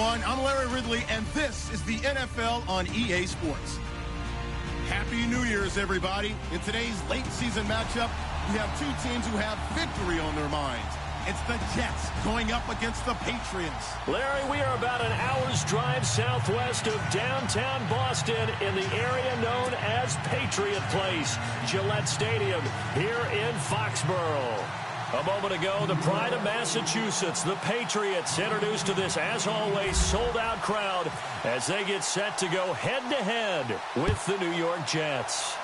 everyone. I'm Larry Ridley, and this is the NFL on EA Sports. Happy New Year's, everybody. In today's late-season matchup, we have two teams who have victory on their minds. It's the Jets going up against the Patriots. Larry, we are about an hour's drive southwest of downtown Boston in the area known as Patriot Place, Gillette Stadium, here in Foxborough. A moment ago, the pride of Massachusetts, the Patriots, introduced to this, as always, sold-out crowd as they get set to go head-to-head with the New York Jets.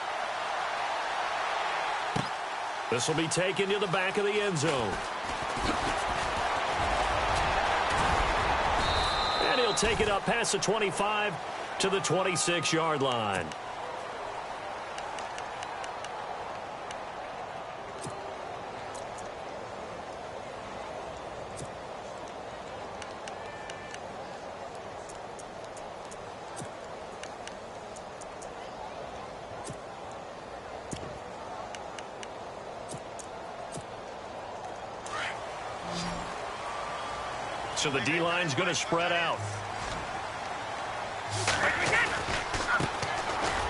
This will be taken to the back of the end zone. And he'll take it up past the 25 to the 26-yard line. So the D-line's going to spread out.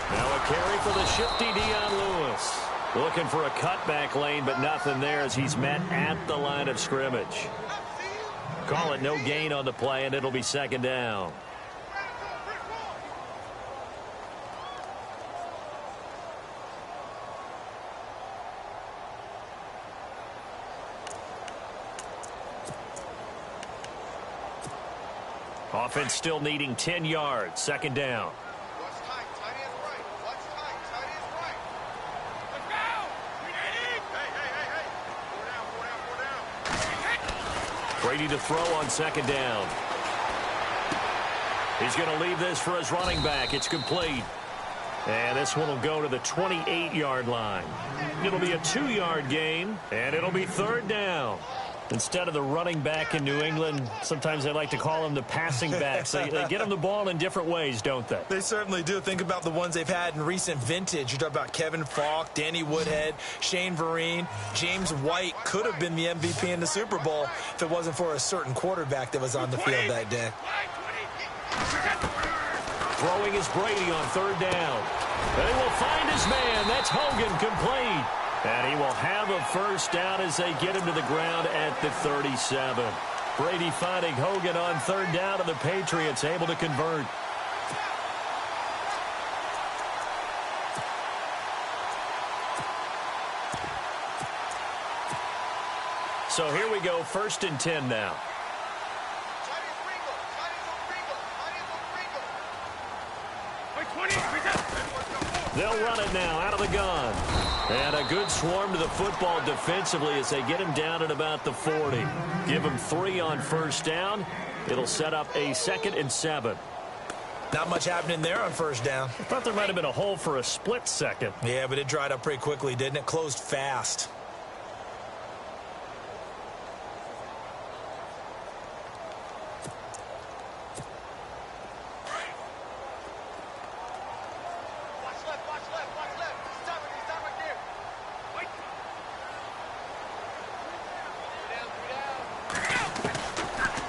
Now a carry for the shifty Dion Lewis. Looking for a cutback lane, but nothing there as he's met at the line of scrimmage. Call it no gain on the play, and it'll be second down. Offense still needing 10 yards. Second down. Watch tight. Tight is right. Watch tight. Tight is right. Let's go. We need it. Hey. Four down. Brady to throw on second down. He's going to leave this for his running back. It's complete. And this one will go to the 28-yard line. It'll be a 2-yard gain, and it'll be third down. Instead of the running back in New England, sometimes they like to call them the passing backs. They get them the ball in different ways, don't they? They certainly do. Think about the ones they've had in recent vintage. You talk about Kevin Falk, Danny Woodhead, Shane Vereen. James White could have been the MVP in the Super Bowl if it wasn't for a certain quarterback that was on the field that day. Throwing is Brady on third down. They will find his man. That's Hogan, complete. And he will have a first down as they get him to the ground at the 37. Brady finding Hogan on third down, and the Patriots able to convert. So here we go, first and 10 now. They'll run it now out of the gun. And a good swarm to the football defensively as they get him down at about the 40. Give him 3 on first down. It'll set up a 2nd and 7. Not much happening there on first down. I thought there might have been a hole for a split second. Yeah, but it dried up pretty quickly, didn't it? Closed fast.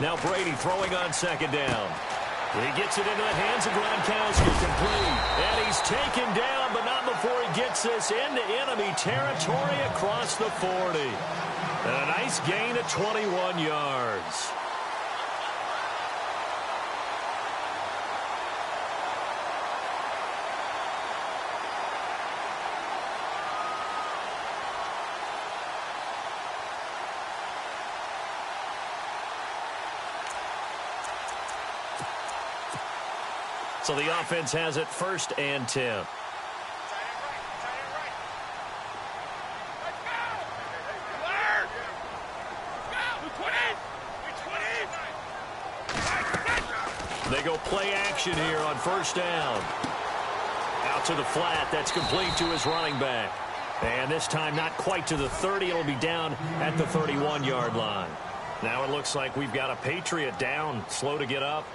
Now Brady throwing on second down. He gets it into the hands of Gronkowski, complete. And he's taken down, but not before he gets this into enemy territory across the 40. And a nice gain of 21 yards. So the offense has it first and 10. They go play action here on first down. Out to the flat. That's complete to his running back. And this time not quite to the 30. It'll be down at the 31-yard line. Now it looks like we've got a Patriot down, slow to get up.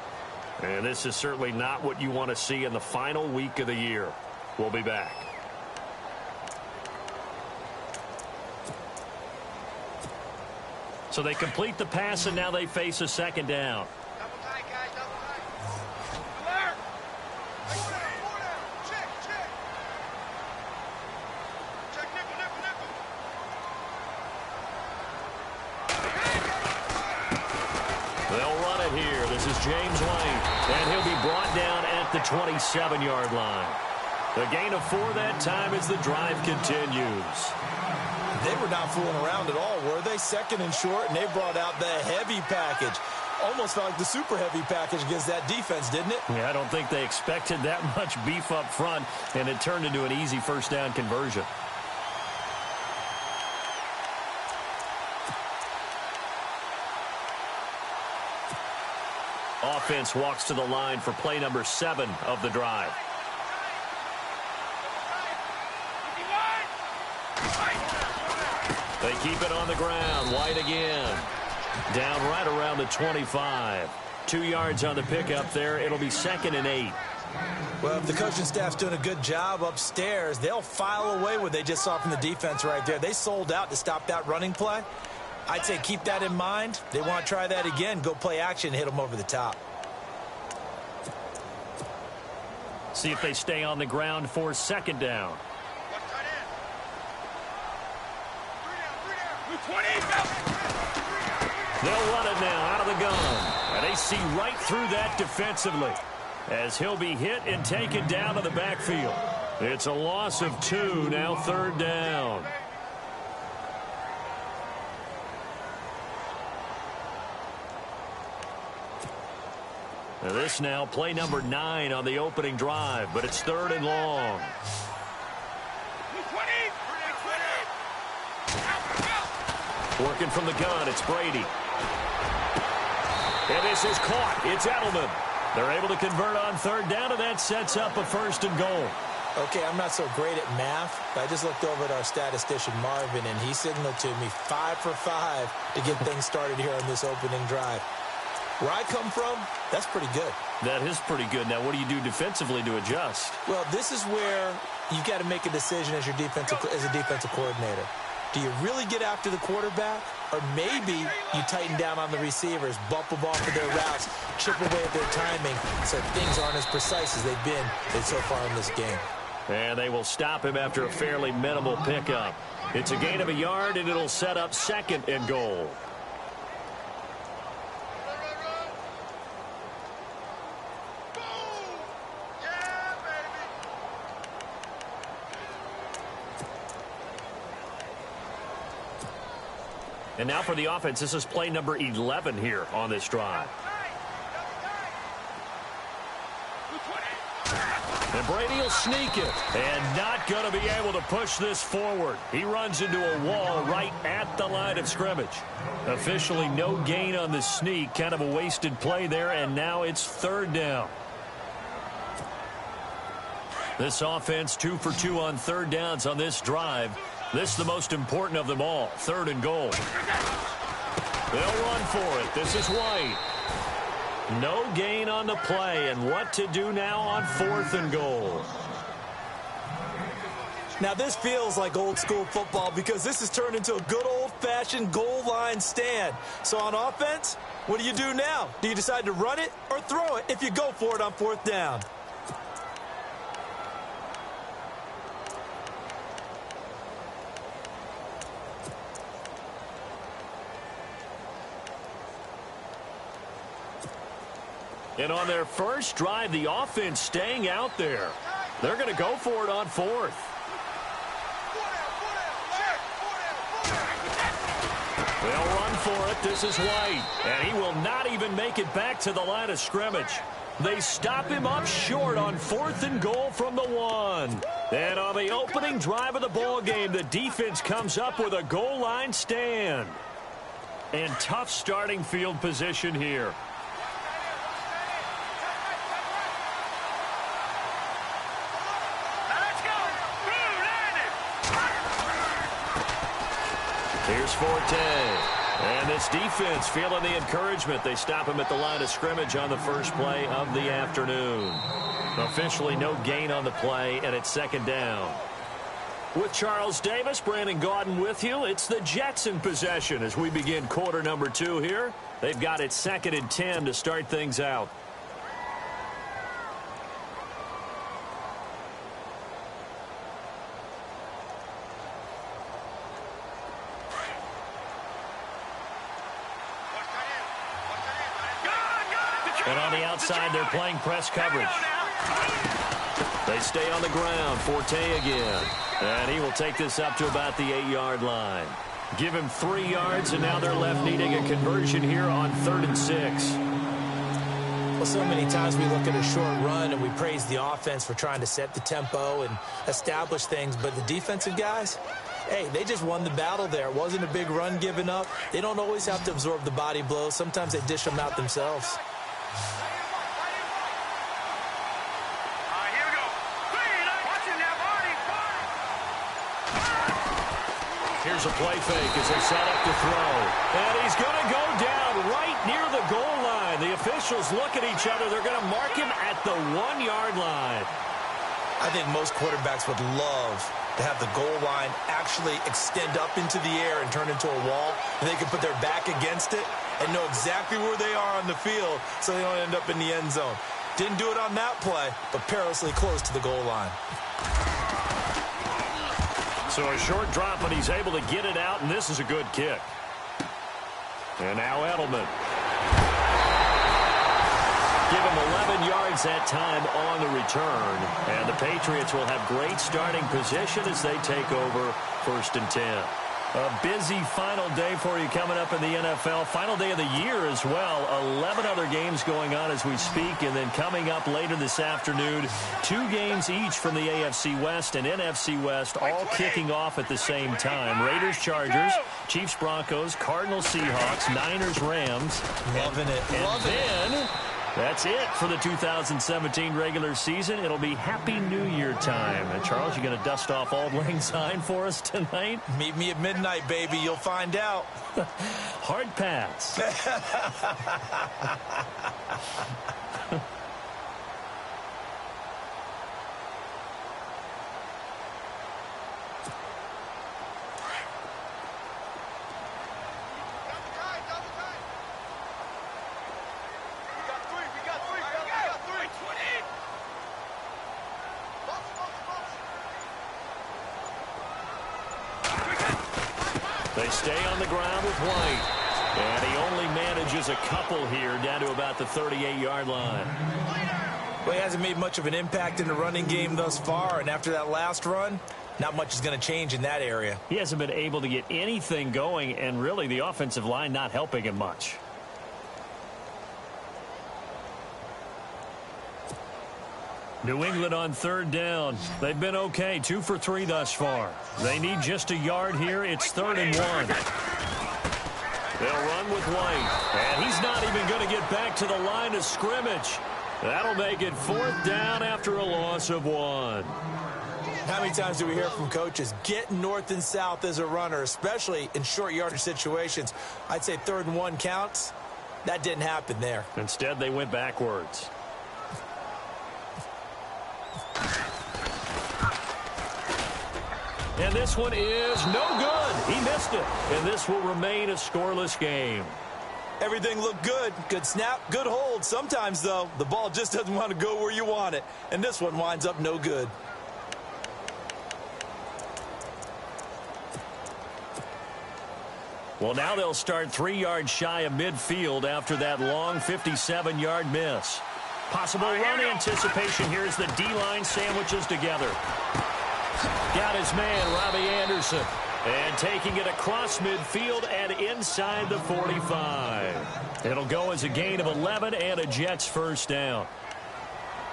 And this is certainly not what you want to see in the final week of the year. We'll be back. So they complete the pass, and now they face a second down. Double tight, guys. Double This is James White, and he'll be brought down at the 27-yard line. The gain of 4 that time as the drive continues. They were not fooling around at all, were they? Second and short, and they brought out the heavy package. Almost felt like the super heavy package against that defense, didn't it? Yeah, I don't think they expected that much beef up front, and it turned into an easy first down conversion. Offense walks to the line for play number 7 of the drive. They keep it on the ground. White again. Down right around the 25. 2 yards on the pickup there. It'll be 2nd and 8. Well, if the coaching staff's doing a good job upstairs, they'll file away what they just saw from the defense right there. They sold out to stop that running play. I'd say keep that in mind. They want to try that again. Go play action, hit them over the top. See if they stay on the ground for 2nd down. They'll run it now out of the gun. And they see right through that defensively as he'll be hit and taken down to the backfield. It's a loss of 2, now 3rd down. Now this now play number 9 on the opening drive, but it's 3rd and long. Working from the gun, it's Brady. And this is caught. It's Edelman. They're able to convert on 3rd down, and that sets up a 1st and goal. Okay, I'm not so great at math, but I just looked over at our statistician, Marvin, and he signaled to me 5 for 5 to get things started here on this opening drive. Where I come from, that's pretty good. That is pretty good. Now, what do you do defensively to adjust? Well, this is where you've got to make a decision as a defensive coordinator. Do you really get after the quarterback? Or maybe you tighten down on the receivers, bump them off of their routes, chip away at their timing so things aren't as precise as they've been so far in this game. And they will stop him after a fairly minimal pickup. It's a gain of 1 yard, and it'll set up 2nd and goal. And now for the offense, this is play number 11 here on this drive. And Brady will sneak it. And not going to be able to push this forward. He runs into a wall right at the line of scrimmage. Officially no gain on the sneak. Kind of a wasted play there, and now it's 3rd down. This offense 2 for 2 on 3rd downs on this drive. This is the most important of them all, 3rd and goal. They'll run for it. This is White. No gain on the play, and what to do now on 4th and goal. Now, this feels like old school football because this has turned into a good old-fashioned goal line stand. So on offense, what do you do now? Do you decide to run it or throw it if you go for it on 4th down? And on their first drive, the offense staying out there. They're going to go for it on 4th. They'll run for it. This is White. And he will not even make it back to the line of scrimmage. They stop him up short on 4th and goal from the 1. And on the opening drive of the ball game, the defense comes up with a goal line stand. And tough starting field position here. Here's Forte. And this defense feeling the encouragement. They stop him at the line of scrimmage on the first play of the afternoon. Officially no gain on the play, and it's 2nd down. With Charles Davis, Brandon Gaudin with you. It's the Jets in possession as we begin quarter number 2 here. They've got it 2nd and 10 to start things out. And on the outside, they're playing press coverage. They stay on the ground. Forte again. And he will take this up to about the 8-yard line. Give him 3 yards, and now they're left needing a conversion here on 3rd and 6. Well, so many times we look at a short run and we praise the offense for trying to set the tempo and establish things, but the defensive guys, hey, they just won the battle there. It wasn't a big run given up. They don't always have to absorb the body blows. Sometimes they dish them out themselves. Here's a play fake as they set up to throw. And he's going to go down right near the goal line. The officials look at each other. They're going to mark him at the 1-yard line. I think most quarterbacks would love to have the goal line actually extend up into the air and turn into a wall. And they can put their back against it and know exactly where they are on the field so they don't end up in the end zone. Didn't do it on that play, but perilously close to the goal line. So a short drop, and he's able to get it out, and this is a good kick. And now Edelman. Give him 11 yards that time on the return. And the Patriots will have great starting position as they take over 1st and 10. A busy final day for you coming up in the NFL. Final day of the year as well. 11 other games going on as we speak. And then coming up later this afternoon, 2 games each from the AFC West and NFC West, all kicking off at the same time. Raiders, Chargers, Chiefs, Broncos, Cardinals, Seahawks, Niners, Rams. Loving it. And then that's it for the 2017 regular season. It'll be Happy New Year time. And Charles, you going to dust off Auld Lang Syne for us tonight? Meet me at midnight, baby. You'll find out. Hard pass. They stay on the ground with White. And he only manages a couple here down to about the 38-yard line. Well, he hasn't made much of an impact in the running game thus far. And after that last run, not much is going to change in that area. He hasn't been able to get anything going, and really the offensive line not helping him much. New England on 3rd down. They've been okay, 2 for 3 thus far. They need just a yard here. It's 3rd and 1. They'll run with White. And he's not even going to get back to the line of scrimmage. That'll make it 4th down after a loss of 1. How many times do we hear from coaches, get north and south as a runner, especially in short yardage situations? I'd say 3rd and 1 counts. That didn't happen there. Instead, they went backwards. And this one is no good. He missed it. And this will remain a scoreless game. Everything looked good. Good snap, good hold. Sometimes, though, the ball just doesn't want to go where you want it. And this one winds up no good. Well, now they'll start 3 yards shy of midfield after that long 57-yard miss. Possible run anticipation here as the D-line sandwiches together. Got his man, Robbie Anderson. And taking it across midfield and inside the 45. It'll go as a gain of 11 and a Jets 1st down.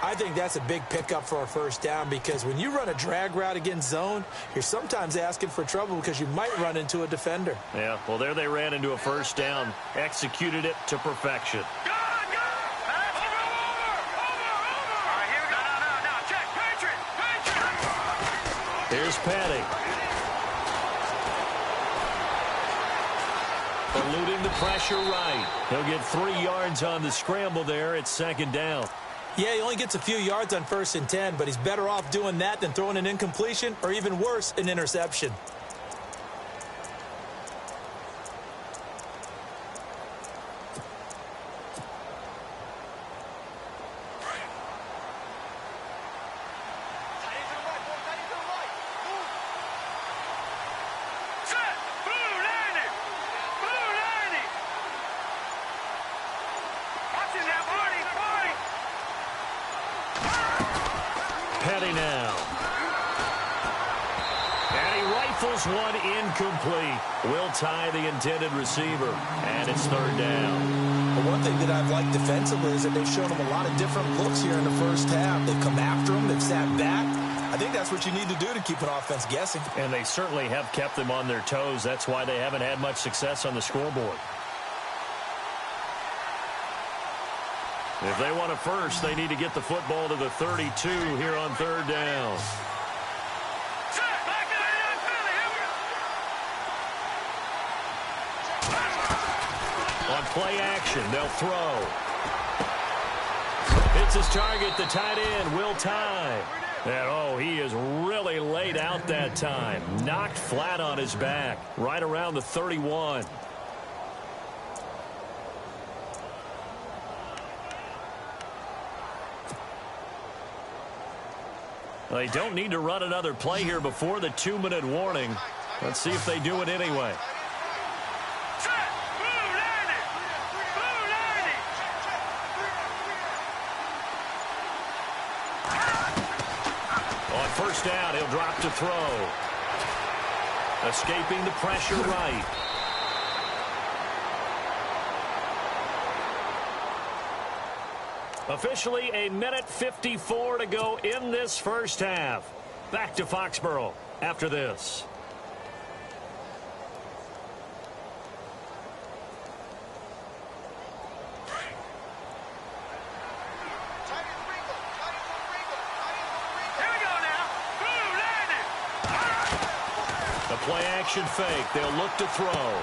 I think that's a big pickup for a 1st down because when you run a drag route against zone, you're sometimes asking for trouble because you might run into a defender. Yeah, well, there they ran into a 1st down. Executed it to perfection. Here's Petty. Eluding the pressure right. He'll get 3 yards on the scramble there. It's 2nd down. Yeah, he only gets a few yards on 1st and 10, but he's better off doing that than throwing an incompletion or even worse, an interception. Petty now. And he rifles one incomplete. Will tie the intended receiver. And it's third down. But one thing that I've liked defensively is that they've shown him a lot of different looks here in the first half. They've come after him. They've sat back. I think that's what you need to do to keep an offense guessing. And they certainly have kept them on their toes. That's why they haven't had much success on the scoreboard. If they want a first, they need to get the football to the 32 here on third down. On play action, they'll throw. It's his target, the tight end, Will Tye. And, oh, he is really laid out that time. Knocked flat on his back, right around the 31. They don't need to run another play here before the 2-minute warning. Let's see if they do it anyway. On first down, he'll drop to throw. Escaping the pressure right. Officially a minute 54 to go in this first half. Back to Foxborough after this. The play action fake. They'll look to throw.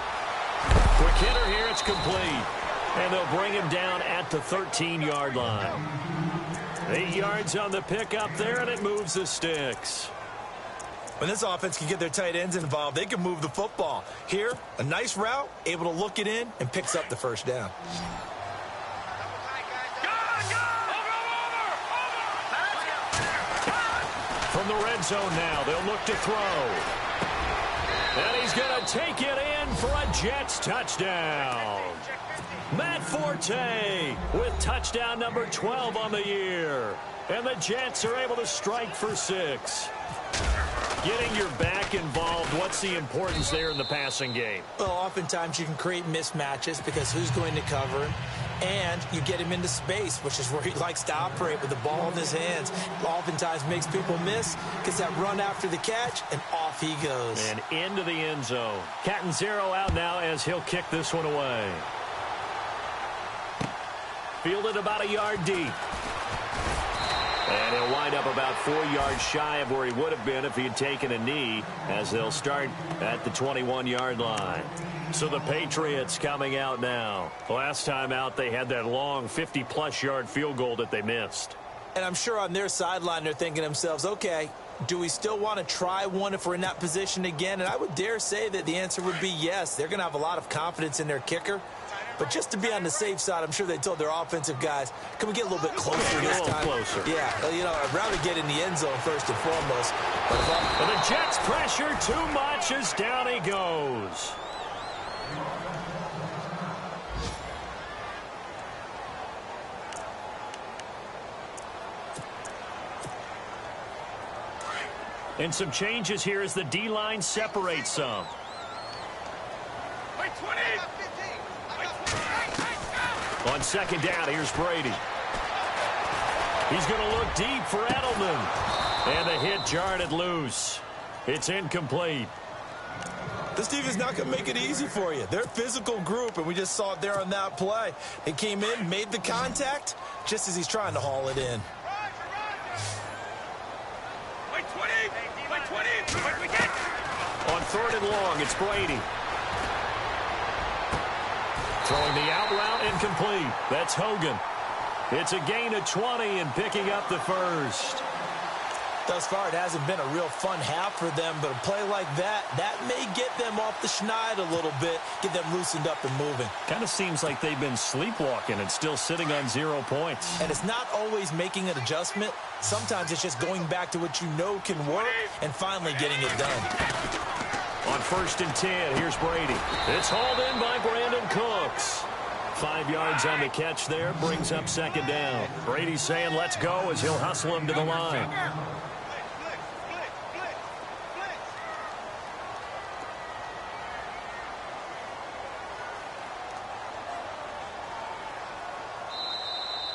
Quick hitter here. It's complete. And they'll bring him down at the 13-yard line. 8 yards on the pickup there, and it moves the sticks. When this offense can get their tight ends involved, they can move the football. Here, a nice route, able to look it in, and picks up the first down. From the red zone now, they'll look to throw. And he's going to take it in for a Jets touchdown. Matt Forte with touchdown number 12 on the year. And the Jets are able to strike for 6. Getting your back involved, what's the importance there in the passing game? Well, oftentimes you can create mismatches because who's going to cover him? And you get him into space, which is where he likes to operate with the ball in his hands. Oftentimes makes people miss, gets that run after the catch, and off he goes. And into the end zone. Catanzaro out now as he'll kick this one away. Fielded about a yard deep. And he'll wind up about 4 yards shy of where he would have been if he had taken a knee, as they'll start at the 21-yard line. So the Patriots coming out now. Last time out, they had that long 50-plus yard field goal that they missed. And I'm sure on their sideline they're thinking to themselves, okay, do we still want to try one if we're in that position again? And I would dare say that the answer would be yes. They're going to have a lot of confidence in their kicker. But just to be on the safe side, I'm sure they told their offensive guys, can we get a little bit closer this time? Closer. Yeah, you know, I'd rather get in the end zone first and foremost. But the Jets pressure too much as down he goes. And some changes here as the D-line separates some. On second down, here's Brady. He's going to look deep for Edelman. And the hit jarred it loose. It's incomplete. This defense is not going to make it easy for you. They're a physical group, and we just saw it there on that play. They came in, made the contact, just as he's trying to haul it in. On third and long, it's Brady. Throwing the out route incomplete. That's Hogan. It's a gain of 20 and picking up the first. Thus far, it hasn't been a real fun half for them, but a play like that may get them off the schneid a little bit, get them loosened up and moving. Kind of seems like they've been sleepwalking and still sitting on 0 points. And it's not always making an adjustment. Sometimes it's just going back to what you know can work and finally getting it done. On 1st and 10, here's Brady. It's hauled in by Brandon Cooks. 5 yards on the catch there. Brings up second down. Brady's saying let's go as he'll hustle him to the line.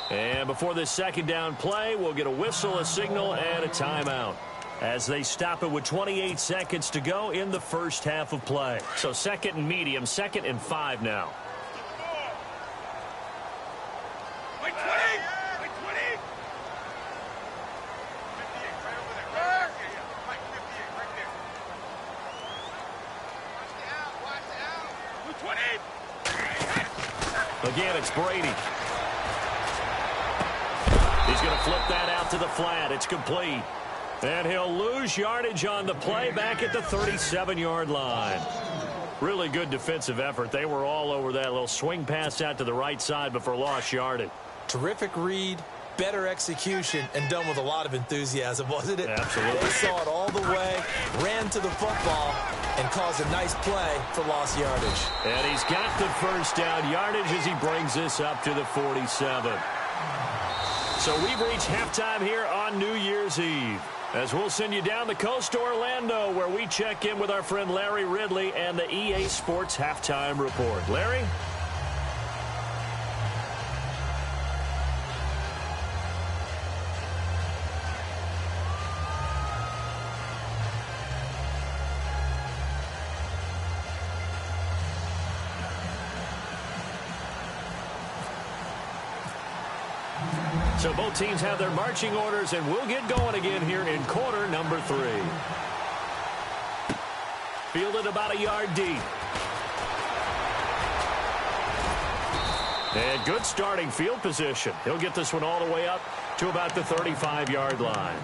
And before this second down play, we'll get a whistle, a signal, and a timeout as they stop it with 28 seconds to go in the first half of play. So second and medium, 2nd and 5 now. Wait, 20! Wait, 20! 58, right over there. Right there. Yeah, right, 58, right there. Watch out, watch out. 20! Again, it's Brady. He's going to flip that out to the flat. It's complete. And he'll lose yardage on the play back at the 37-yard line. Really good defensive effort. They were all over that little swing pass out to the right side before lost yardage. Terrific read, better execution, and done with a lot of enthusiasm, wasn't it? Absolutely. They saw it all the way, ran to the football, and caused a nice play for lost yardage. And he's got the first down yardage as he brings this up to the 47. So we've reached halftime here on New Year's Eve, as we'll send you down the coast to Orlando, where we check in with our friend Larry Ridley and the EA Sports Halftime Report. Larry? So both teams have their marching orders, and we'll get going again here in quarter number 3. Fielded about a yard deep. And good starting field position. He'll get this one all the way up to about the 35-yard line.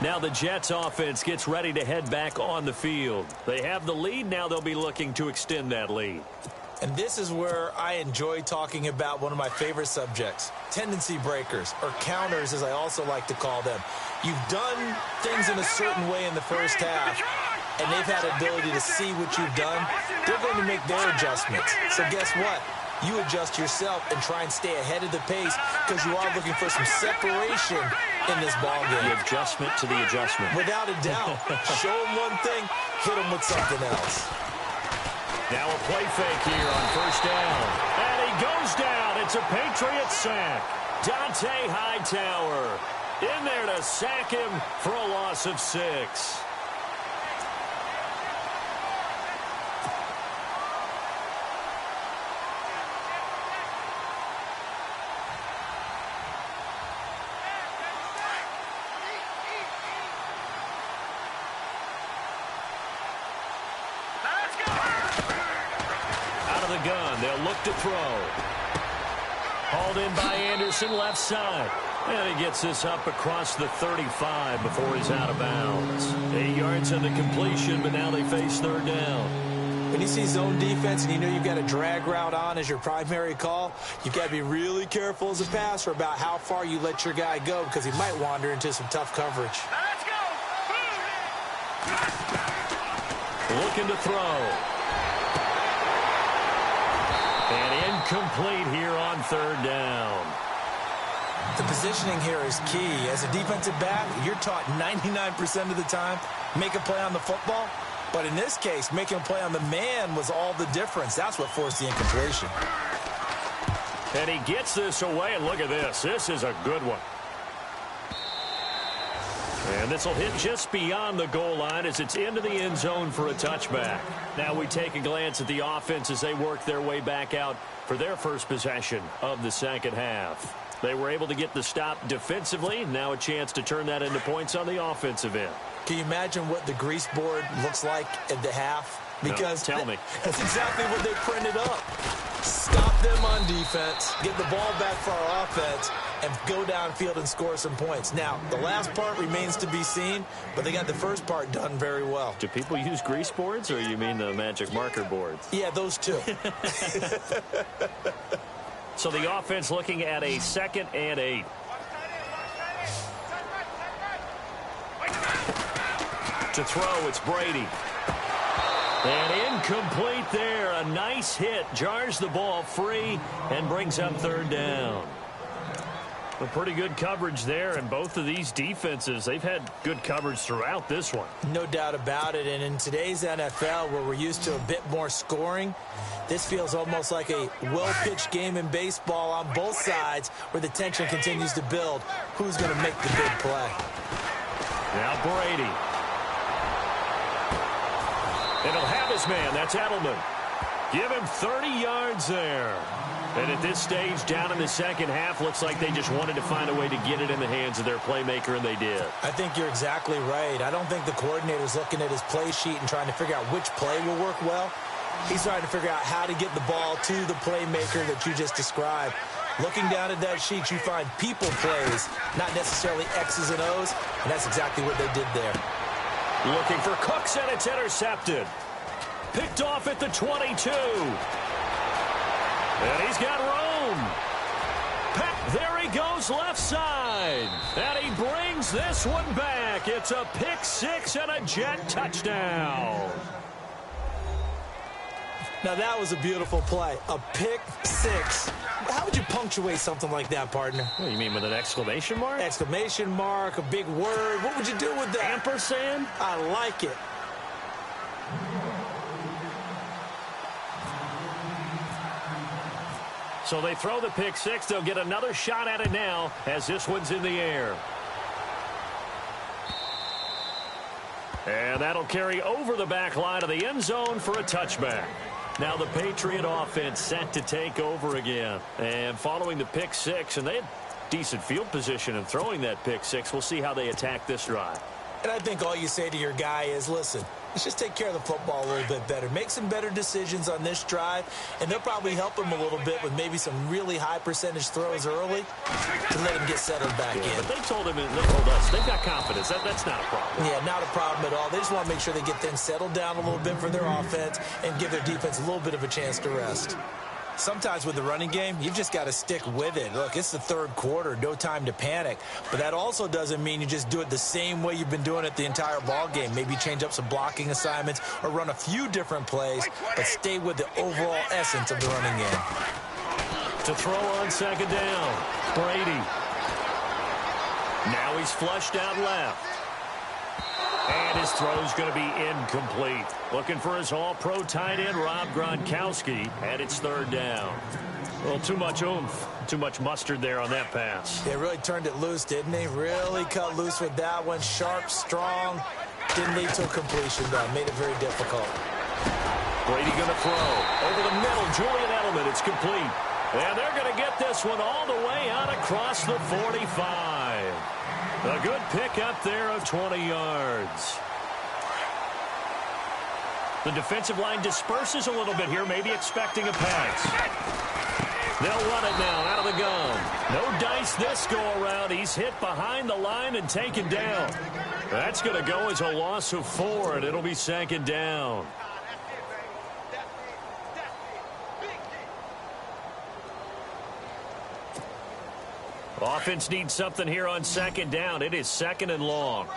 Now the Jets offense gets ready to head back on the field. They have the lead. Now they'll be looking to extend that lead. And this is where I enjoy talking about one of my favorite subjects, tendency breakers, or counters as I also like to call them. You've done things in a certain way in the first half, and they've had the ability to see what you've done. They're going to make their adjustments. So guess what? You adjust yourself and try and stay ahead of the pace because you are looking for some separation in this ballgame. The adjustment to the adjustment. Without a doubt. Show them one thing, hit them with something else. Now a play fake here on first down. And he goes down. It's a Patriot sack. Dante Hightower in there to sack him for a loss of 6. Gun. They'll look to throw. Hauled in by Anderson, left side. And he gets this up across the 35 before he's out of bounds. 8 yards on the completion, but now they face third down. When you see zone defense and you know you've got a drag route on as your primary call, you've got to be really careful as a passer about how far you let your guy go because he might wander into some tough coverage. Looking to throw. And incomplete here on third down. The positioning here is key. As a defensive back, you're taught 99% of the time, make a play on the football. But in this case, making a play on the man was all the difference. That's what forced the incompletion. And he gets this away, and look at this. This is a good one. And this will hit just beyond the goal line as it's into the end zone for a touchback. Now we take a glance at the offense as they work their way back out for their first possession of the second half. They were able to get the stop defensively. Now a chance to turn that into points on the offensive end. Can you imagine what the grease board looks like at the half? Because no, tell me. That's exactly what they printed up. Stop them on defense, get the ball back for our offense, and go downfield and score some points. Now, the last part remains to be seen, but they got the first part done very well. Do people use grease boards, or you mean the magic marker boards? Yeah, those two. So the offense looking at a 2nd and 8. To throw, it's Brady. And incomplete there. A nice hit. Jars the ball free and brings up third down. A pretty good coverage there, and both of these defenses, they've had good coverage throughout this one. No doubt about it, and in today's NFL, where we're used to a bit more scoring, this feels almost like a well-pitched game in baseball on both sides, where the tension continues to build. Who's going to make the big play? Now Brady. And he'll have his man. That's Edelman. Give him 30 yards there. And at this stage, down in the second half, looks like they just wanted to find a way to get it in the hands of their playmaker, and they did. I think you're exactly right. I don't think the coordinator's looking at his play sheet and trying to figure out which play will work well. He's trying to figure out how to get the ball to the playmaker that you just described. Looking down at that sheet, you find people plays, not necessarily X's and O's, and that's exactly what they did there. Looking for Cooks, and it's intercepted. Picked off at the 22. And he's got room. There he goes left side. And he brings this one back. It's a pick six and a Jet touchdown. Now that was a beautiful play. A pick six. How would you punctuate something like that, partner? What do you mean, with an exclamation mark? Exclamation mark, a big word. What would you do with that? Ampersand? I like it. So they throw the pick six. They'll get another shot at it now as this one's in the air. And that'll carry over the back line of the end zone for a touchback. Now the Patriot offense set to take over again. And following the pick six, and they had decent field position in throwing that pick six. We'll see how they attack this drive. And I think all you say to your guy is, listen, let's just take care of the football a little bit better. Make some better decisions on this drive, and they'll probably help him a little bit with maybe some really high percentage throws early to let him get settled back in. But they told him, and they told us, they've got confidence. That's not a problem. Yeah, not a problem at all. They just want to make sure they get things settled down a little bit for their offense and give their defense a little bit of a chance to rest. Sometimes with the running game, you've just got to stick with it. Look, it's the third quarter, no time to panic. But that also doesn't mean you just do it the same way you've been doing it the entire ball game. Maybe change up some blocking assignments or run a few different plays, but stay with the overall essence of the running game. To throw on second down, Brady. Now he's flushed out left. And his throw's going to be incomplete. Looking for his all-pro tight end, Rob Gronkowski, and it's third down. Well, too much oomph, too much mustard there on that pass. They really turned it loose, didn't they? Really cut loose with that one. Sharp, strong. Didn't lead to a completion, though. Made it very difficult. Brady going to throw. Over the middle, Julian Edelman. It's complete. And they're going to get this one all the way out across the 45. A good pick up there of 20 yards. The defensive line disperses a little bit here, maybe expecting a pass. They'll run it now out of the gun. No dice this go-around. He's hit behind the line and taken down. That's going to go as a loss of 4, and it'll be second down. Offense needs something here on second down. It is second and long.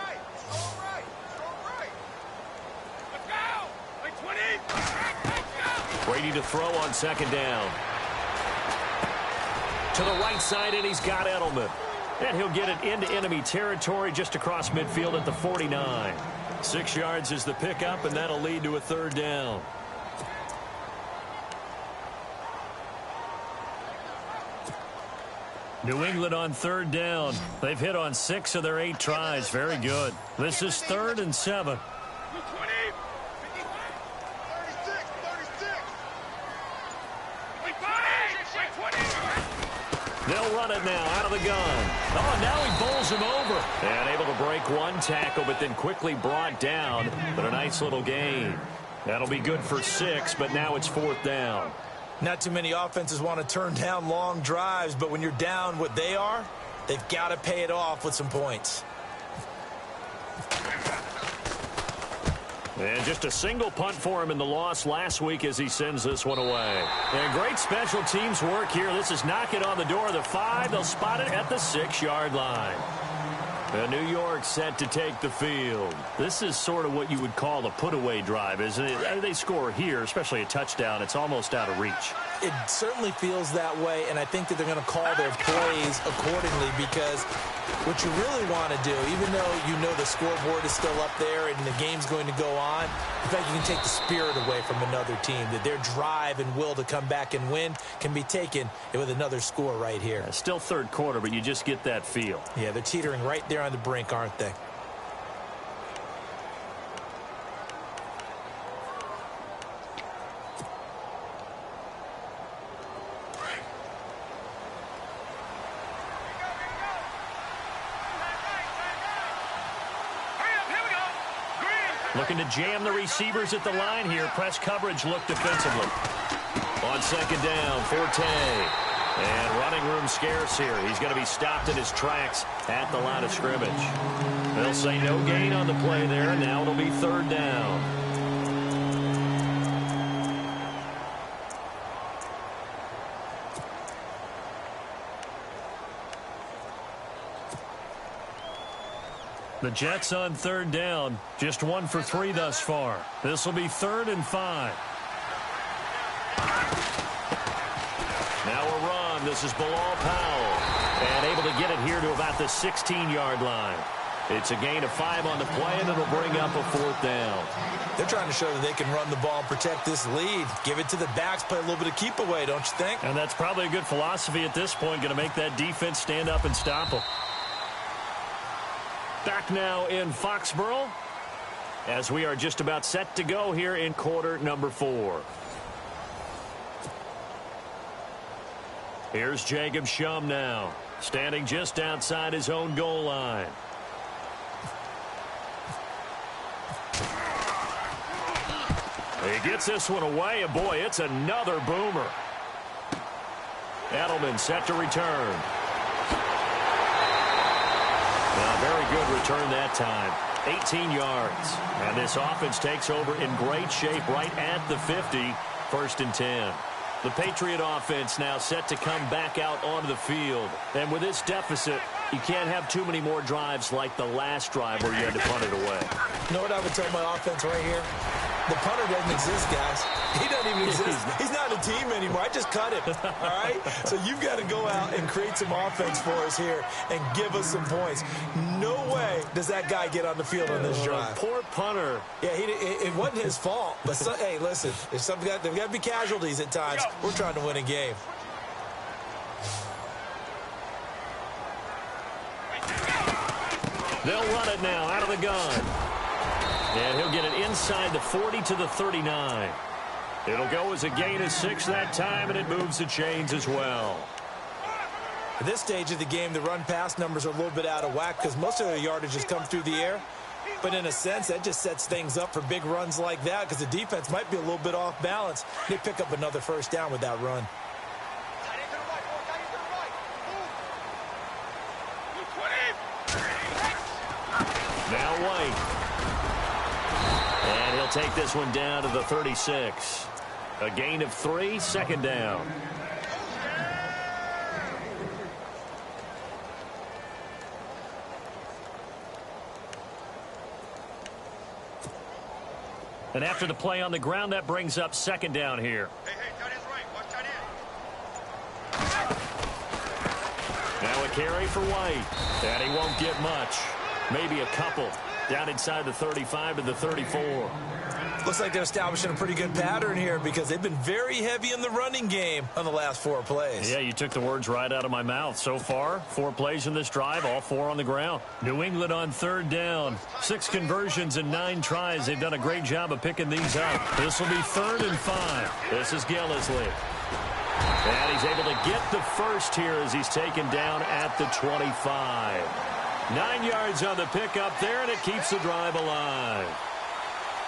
Brady to throw on second down. To the right side, and he's got Edelman. And he'll get it into enemy territory just across midfield at the 49. 6 yards is the pickup, and that'll lead to a third down. New England on third down. They've hit on 6 of their 8 tries. Very good. This is 3rd and 7. They'll run it now out of the gun. Oh, now he bowls him over. And able to break one tackle, but then quickly brought down. But a nice little gain. That'll be good for 6, but now it's 4th down. Not too many offenses want to turn down long drives, but when you're down what they are, they've got to pay it off with some points. And just a single punt for him in the loss last week as he sends this one away. And great special teams work here. This is knock it on the door of the 5. They'll spot it at the 6-yard line. New York set to take the field. This is sort of what you would call a put-away drive, isn't it? They score here, especially a touchdown. It's almost out of reach. It certainly feels that way, and I think that they're going to call their plays accordingly because what you really want to do, even though you know the scoreboard is still up there and the game's going to go on, in fact, you can take the spirit away from another team, that their drive and will to come back and win can be taken with another score right here. Still third quarter, but you just get that feel. Yeah, they're teetering right there on the brink, aren't they? Looking to jam the receivers at the line here. Press coverage look defensively. On second down, Forte. And running room scarce here. He's going to be stopped in his tracks at the line of scrimmage. They'll say no gain on the play there. Now it'll be third down. The Jets on third down. Just 1 for 3 thus far. This will be 3rd and 5. Now a run. This is Bilal Powell. And able to get it here to about the 16-yard line. It's a gain of 5 on the play, and it'll bring up a 4th down. They're trying to show that they can run the ball and protect this lead. Give it to the backs, play a little bit of keep away, don't you think? And that's probably a good philosophy at this point. Going to make that defense stand up and stop them. Back now in Foxborough as we are just about set to go here in quarter number 4. Here's Jacob Shum now, standing just outside his own goal line. He gets this one away, and boy, it's another boomer. Edelman set to return. Very good return that time. 18 yards. And this offense takes over in great shape right at the 50. 1st and 10. The Patriot offense now set to come back out onto the field. And with this deficit, you can't have too many more drives like the last drive where you had to punt it away. You know what I would tell my offense right here? The punter doesn't exist, guys. He doesn't even exist. He's not a team anymore. I just cut him, all right? So you've got to go out and create some offense for us here and give us some points. No way does that guy get on the field on this drive. Poor punter. Yeah, it wasn't his fault. But, hey, listen, there's got to be casualties at times. We're trying to win a game. They'll run it now out of the gun. And he'll get it inside the 40 to the 39. It'll go as a gain of 6 that time, and it moves the chains as well. At this stage of the game, the run-pass numbers are a little bit out of whack because most of their yardage has come through the air. But in a sense, that just sets things up for big runs like that because the defense might be a little bit off balance. They pick up another 1st down with that run. Now White. And he'll take this one down to the 36. A gain of 3, 2nd down. And after the play on the ground, that brings up 2nd down here. Hey, tight end's right. Watch tight end. Now a carry for White. And he won't get much. Maybe a couple. Down inside the 35 to the 34. Looks like they're establishing a pretty good pattern here because they've been very heavy in the running game on the last 4 plays. Yeah, you took the words right out of my mouth. So far, 4 plays in this drive, all 4 on the ground. New England on 3rd down. 6 conversions and 9 tries. They've done a great job of picking these up. This will be 3rd and 5. This is Gillisley. And he's able to get the first here as he's taken down at the 25. 9 yards on the pickup there, and it keeps the drive alive.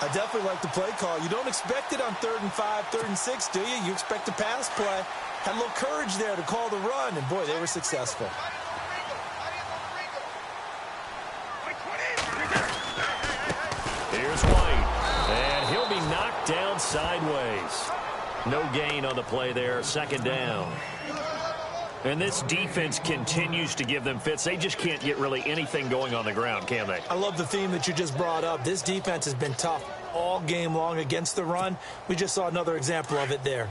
I definitely like the play call. You don't expect it on 3rd and 5, 3rd and 6, do you? You expect a pass play. Had a little courage there to call the run, and boy, they were successful. Here's White, and he'll be knocked down sideways. No gain on the play there, 2nd down. And this defense continues to give them fits. They just can't get really anything going on the ground, can they? I love the theme that you just brought up. This defense has been tough all game long against the run. We just saw another example of it there.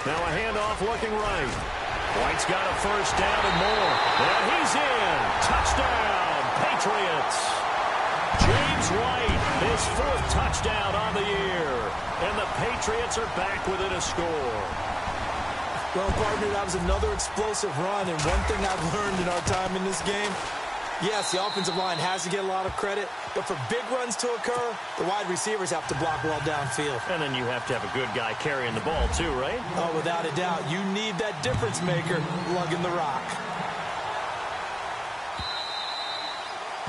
Now a handoff looking right. White's got a first down and more. And he's in. Touchdown, Patriots. James White, his 4th touchdown on the year. And the Patriots are back within a score. Well, partner, that was another explosive run. And one thing I've learned in our time in this game, yes, the offensive line has to get a lot of credit, but for big runs to occur, the wide receivers have to block well downfield. And then you have to have a good guy carrying the ball too, right? Oh, without a doubt. You need that difference maker lugging the rock.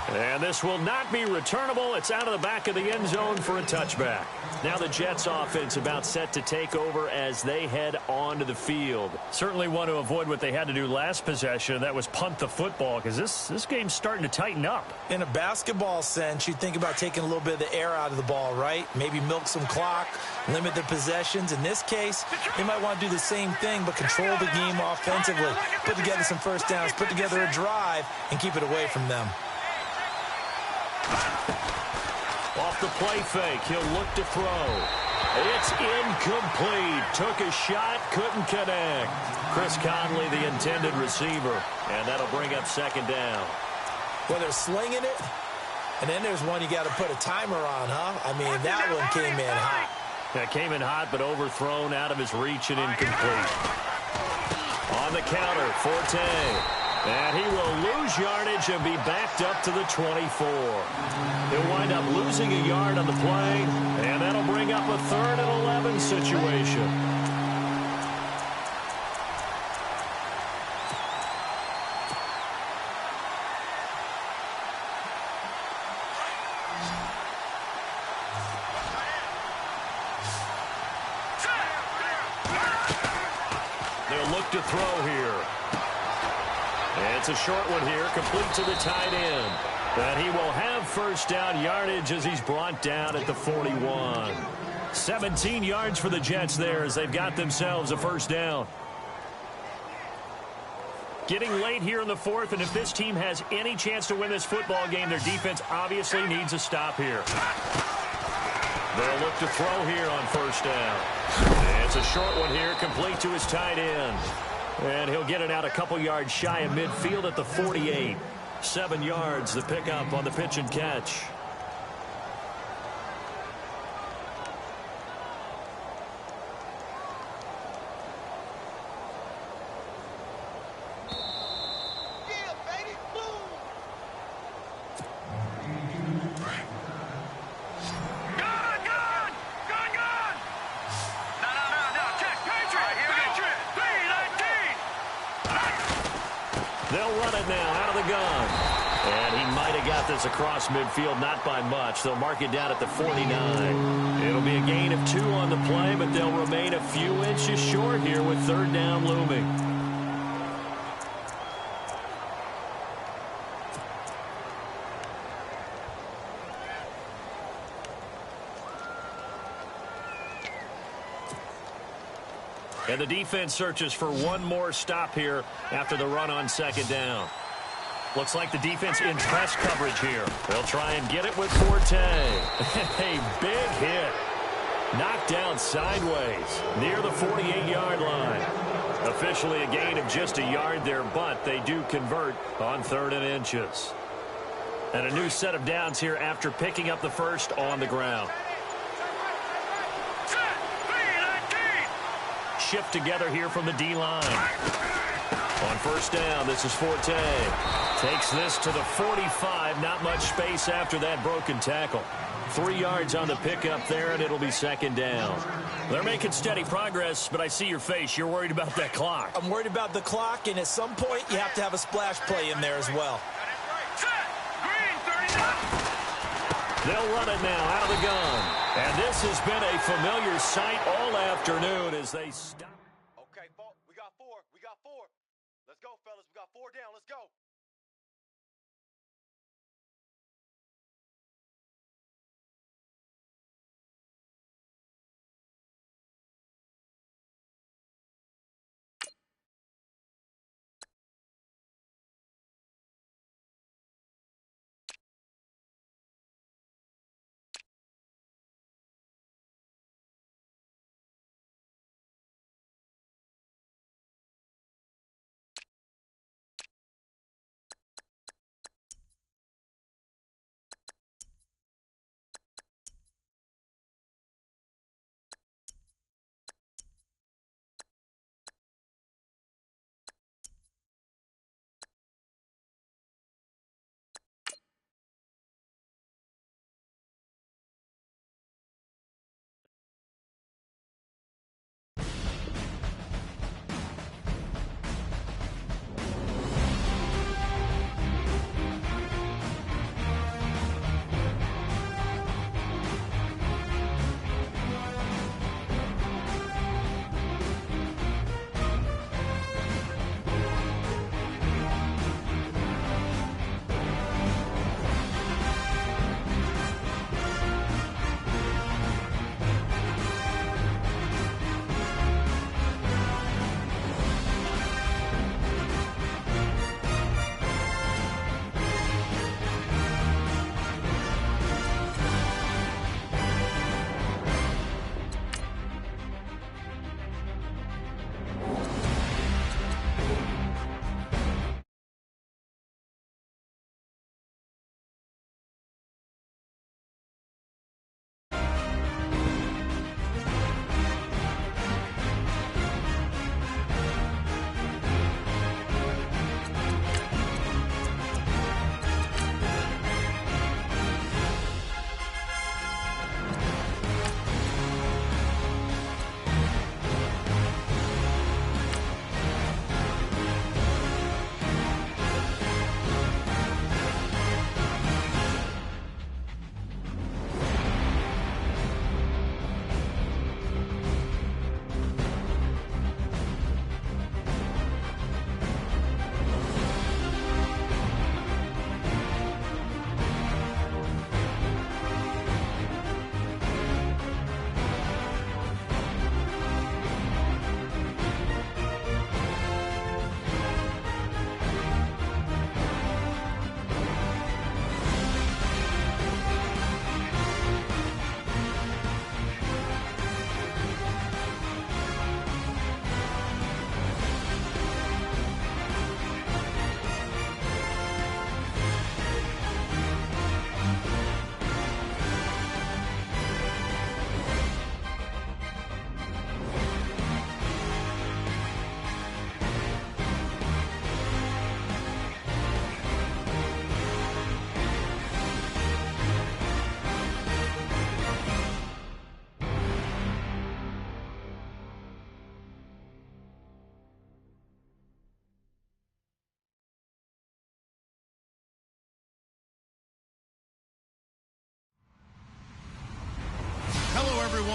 And this will not be returnable. It's out of the back of the end zone for a touchback. Now the Jets offense about set to take over as they head onto the field. Certainly want to avoid what they had to do last possession. That was punt the football, because this game's starting to tighten up. In a basketball sense, you think about taking a little bit of the air out of the ball, right? Maybe milk some clock, limit the possessions. In this case, they might want to do the same thing, but control the game offensively. Put together some first downs, put together a drive, and keep it away from them. Off the play fake, he'll look to throw. It's incomplete. Took a shot, couldn't connect. Chris Conley, the intended receiver, and that'll bring up second down. Well, they're slinging it, and then there's one you got to put a timer on, huh? I mean, that one came in hot. That came in hot, but overthrown, out of his reach and incomplete. On the counter, Forte. And he will lose yardage and be backed up to the 24. He'll wind up losing a yard on the play, and that'll bring up a 3rd and 11 situation. They'll look to throw here. It's a short one here, complete to the tight end. And he will have first down yardage as he's brought down at the 41. 17 yards for the Jets there as they've got themselves a first down. Getting late here in the 4th, and if this team has any chance to win this football game, their defense obviously needs a stop here. They'll look to throw here on first down. It's a short one here, complete to his tight end. And he'll get it out a couple yards shy of midfield at the 48. 7 yards, the pickup on the pitch and catch. Yeah, baby, boom! Gone! No, check, Patriot! Patriot! 3-19! They'll run it now out of the gun. And he might have got this across midfield, not by much. They'll mark it down at the 49. It'll be a gain of 2 on the play, but they'll remain a few inches short here with 3rd down looming. And the defense searches for one more stop here after the run on second down. Looks like the defense in press coverage here. They'll try and get it with Forte. A big hit. Knocked down sideways near the 48-yard line. Officially a gain of just a yard there, but they do convert on 3rd and inches. And a new set of downs here after picking up the first on the ground. Shift together here from the D-line. On first down, this is Forte. Takes this to the 45. Not much space after that broken tackle. 3 yards on the pickup there, and it'll be second down. They're making steady progress, but I see your face. You're worried about that clock. I'm worried about the clock, and at some point, you have to have a splash play in there as well. They'll run it now out of the gun. And this has been a familiar sight all afternoon as they stop. Okay, we got 4. Let's go, fellas. We got 4 down. Let's go.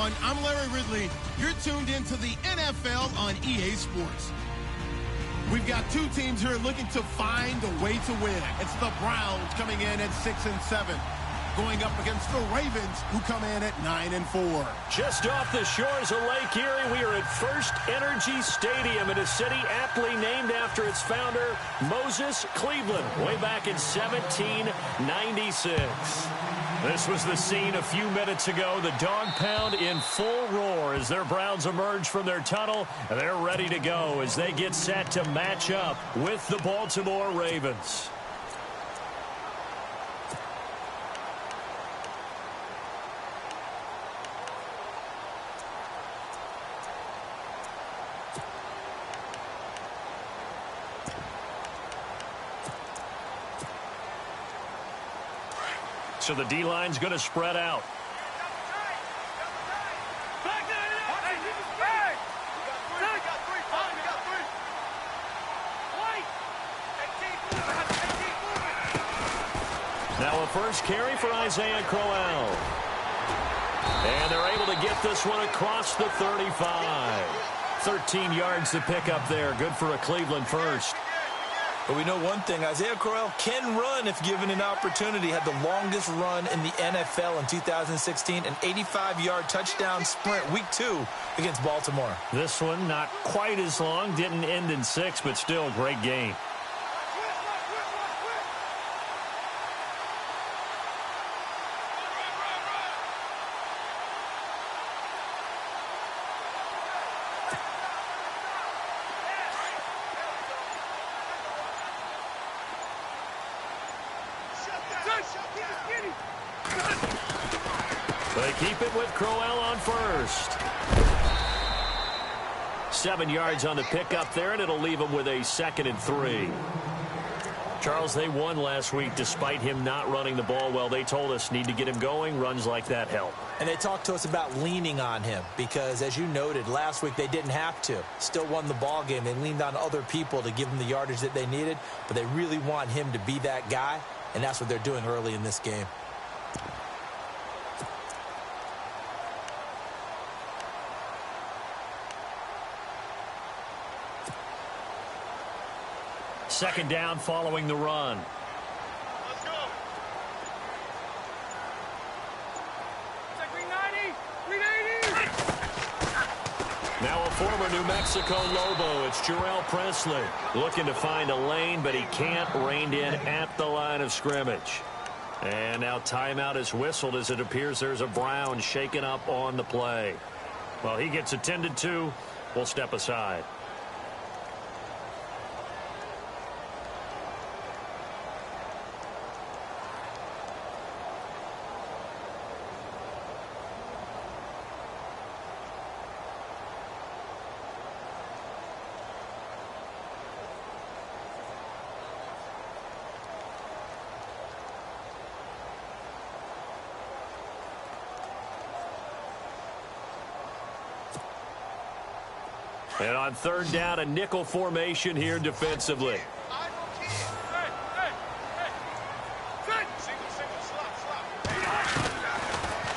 everyone. I'm Larry Ridley. You're tuned into the NFL on EA Sports. We've got two teams here looking to find a way to win. It's the Browns coming in at 6-7, going up against the Ravens, who come in at 9-4. Just off the shores of Lake Erie, we are at First Energy Stadium in a city aptly named after its founder, Moses Cleveland, way back in 1796. This was the scene a few minutes ago. The dog pound in full roar as their Browns emerge from their tunnel. They're ready to go as they get set to match up with the Baltimore Ravens. So the D-line's going to spread out. Now a first carry for Isaiah Crowell. And they're able to get this one across the 35. 13 yards to pick up there. Good for a Cleveland first. But we know one thing, Isaiah Crowell can run if given an opportunity. Had the longest run in the NFL in 2016, an 85-yard touchdown sprint, week 2 against Baltimore. This one not quite as long, didn't end in 6, but still a great game. They keep it with Crowell on first. 7 yards on the pickup there, and it'll leave them with a 2nd and 3. Charles, they won last week despite him not running the ball well. They told us need to get him going. Runs like that help. And they talked to us about leaning on him because, as you noted, last week they didn't have to. Still won the ball game. They leaned on other people to give them the yardage that they needed, but they really want him to be that guy, and that's what they're doing early in this game. Second down following the run. Let's go. Now a former New Mexico Lobo. It's Jarrell Presley looking to find a lane, but he can't. Reined in at the line of scrimmage. And now timeout is whistled as it appears there's a Brown shaken up on the play. Well, he gets attended to. We'll step aside. And on third down, a nickel formation here defensively.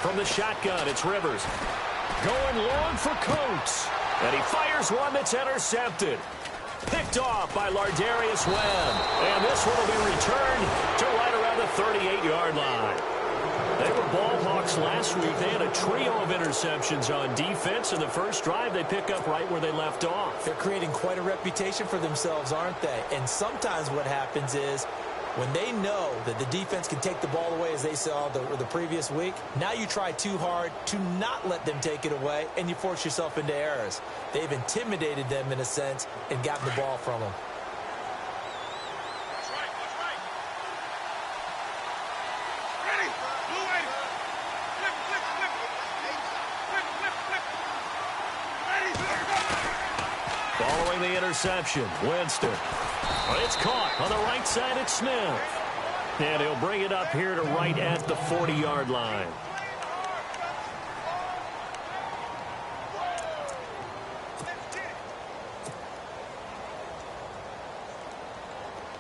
From the shotgun, it's Rivers. Going long for Coates. And he fires one that's intercepted. Picked off by Lardarius Webb. And this one will be returned to right around the 38-yard line. They were ball hawks last week. They had a trio of interceptions on defense. In the first drive, they pick up right where they left off. They're creating quite a reputation for themselves, aren't they? And sometimes what happens is when they know that the defense can take the ball away, as they saw the previous week, now you try too hard to not let them take it away, and you force yourself into errors. They've intimidated them, in a sense, and gotten the ball from them. Following the interception, Winston. It's caught on the right side at Smith. And he'll bring it up here to right at the 40-yard line.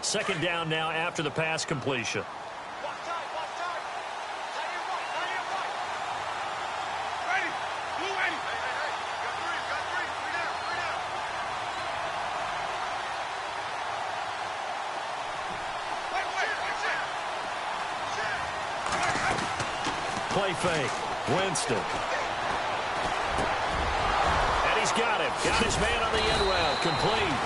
Second down now after the pass completion. play fake. Winston. And he's got him. Got his man on the end route. Complete.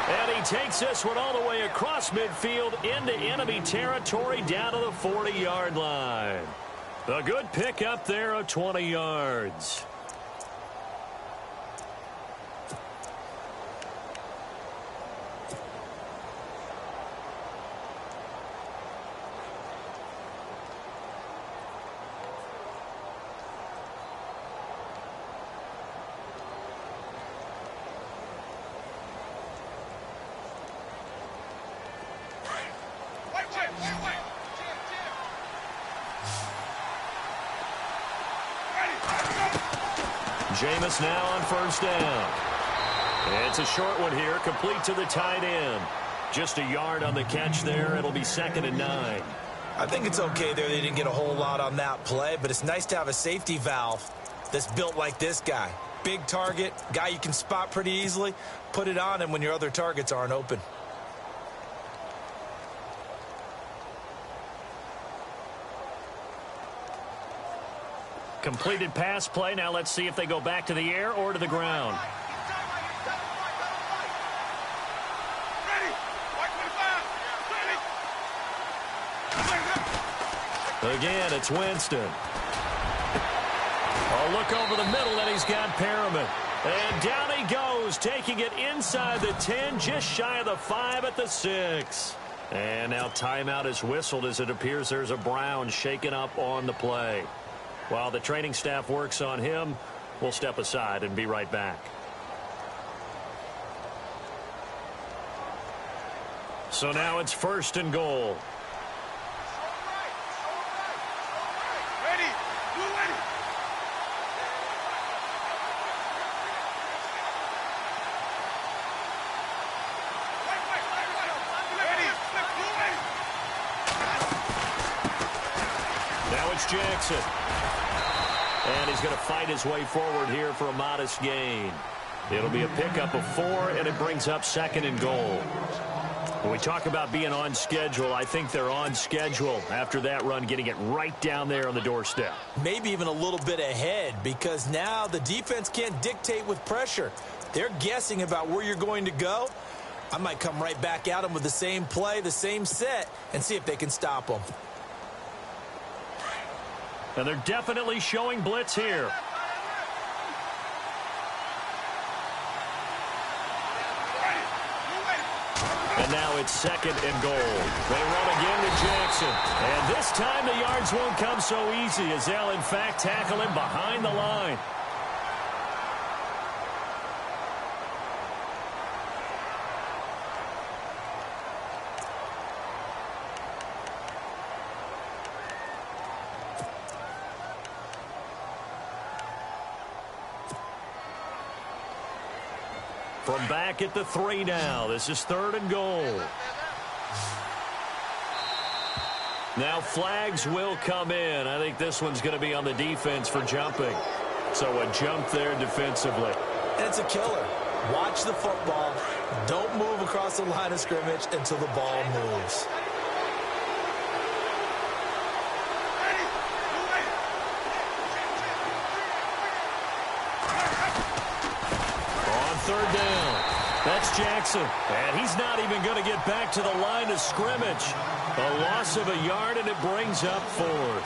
And he takes this one all the way across midfield into enemy territory down to the 40-yard line. A good pickup there of 20 yards. Jameis now on first down. It's a short one here, complete to the tight end. Just a yard on the catch there. It'll be 2nd and 9. I think it's okay there. They didn't get a whole lot on that play, but it's nice to have a safety valve that's built like this guy. Big target, guy you can spot pretty easily. Put it on him when your other targets aren't open. Completed pass play. Now let's see if they go back to the air or to the ground. Again, it's Winston. A look over the middle, and he's got Perriman. And down he goes, taking it inside the 10, just shy of the 5 at the 6. And now timeout is whistled as it appears there's a Brown shaken up on the play. While the training staff works on him, we'll step aside and be right back. So now it's 1st and goal. Now it's Jackson. And he's going to fight his way forward here for a modest gain. It'll be a pickup of 4, and it brings up 2nd and goal. When we talk about being on schedule, I think they're on schedule after that run, getting it right down there on the doorstep. Maybe even a little bit ahead, because now the defense can't dictate with pressure. They're guessing about where you're going to go. I might come right back at them with the same play, the same set, and see if they can stop them. And they're definitely showing blitz here. And now it's 2nd and goal. They run again to Jackson. And this time the yards won't come so easy as they'll, in fact, tackle him behind the line. From back at the 3 now. This is 3rd and goal. Now flags will come in. I think this one's going to be on the defense for jumping. So a jump there defensively. And it's a killer. Watch the football. Don't move across the line of scrimmage until the ball moves. Third down. That's Jackson. And he's not even going to get back to the line of scrimmage. A loss of a yard, and it brings up 4th.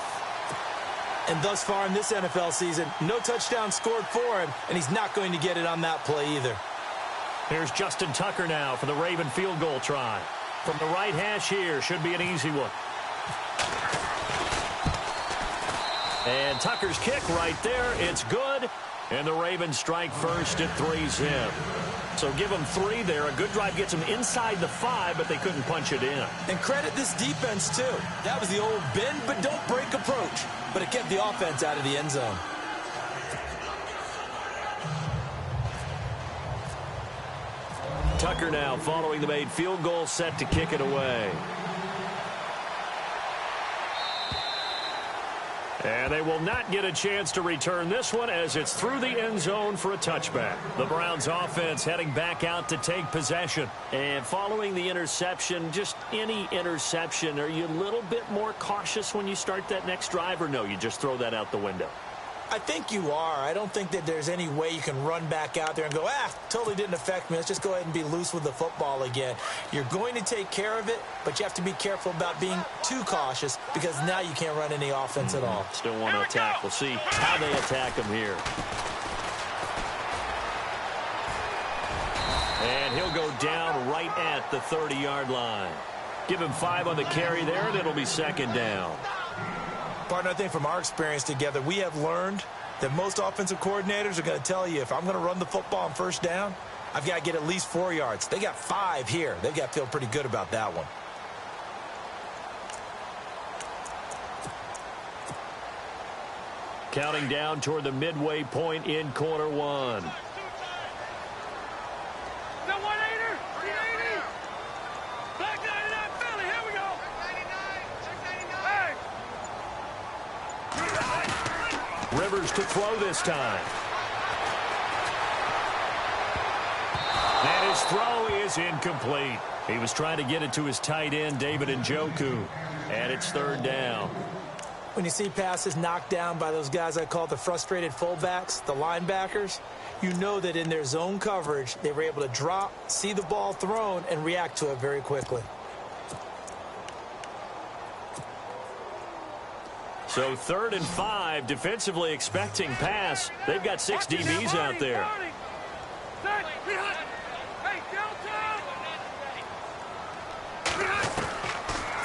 And thus far in this NFL season, no touchdown scored for him, and he's not going to get it on that play either. Here's Justin Tucker now for the Raven field goal try. From the right hash here, should be an easy one. And Tucker's kick right there. It's good. And the Ravens strike first at 3's him. So give them 3 there. A good drive gets them inside the 5, but they couldn't punch it in. And credit this defense, too. That was the old bend but don't break approach. But it kept the offense out of the end zone. Tucker now following the made field goal, set to kick it away. And they will not get a chance to return this one as it's through the end zone for a touchback. The Browns offense heading back out to take possession. And following the interception, just any interception, are you a little bit more cautious when you start that next drive, or no, you just throw that out the window? I think you are. I don't think that there's any way you can run back out there and go, totally didn't affect me. Let's just go ahead and be loose with the football again. You're going to take care of it, but you have to be careful about being too cautious because now you can't run any offense at all. Still want to attack. We'll see how they attack him here. And he'll go down right at the 30-yard line. Give him 5 on the carry there, and it'll be second down. Partner, I think from our experience together, we have learned that most offensive coordinators are going to tell you, if I'm going to run the football on first down, I've got to get at least 4 yards. They got 5 here. They've got to feel pretty good about that one. Counting down toward the midway point in quarter 1. Rivers to throw this time. And his throw is incomplete. He was trying to get it to his tight end, David Njoku. And it's third down. When you see passes knocked down by those guys I call the frustrated fullbacks, the linebackers, you know that in their zone coverage, they were able to drop, see the ball thrown, and react to it very quickly. So 3rd and 5, defensively expecting pass. They've got 6 DBs out there.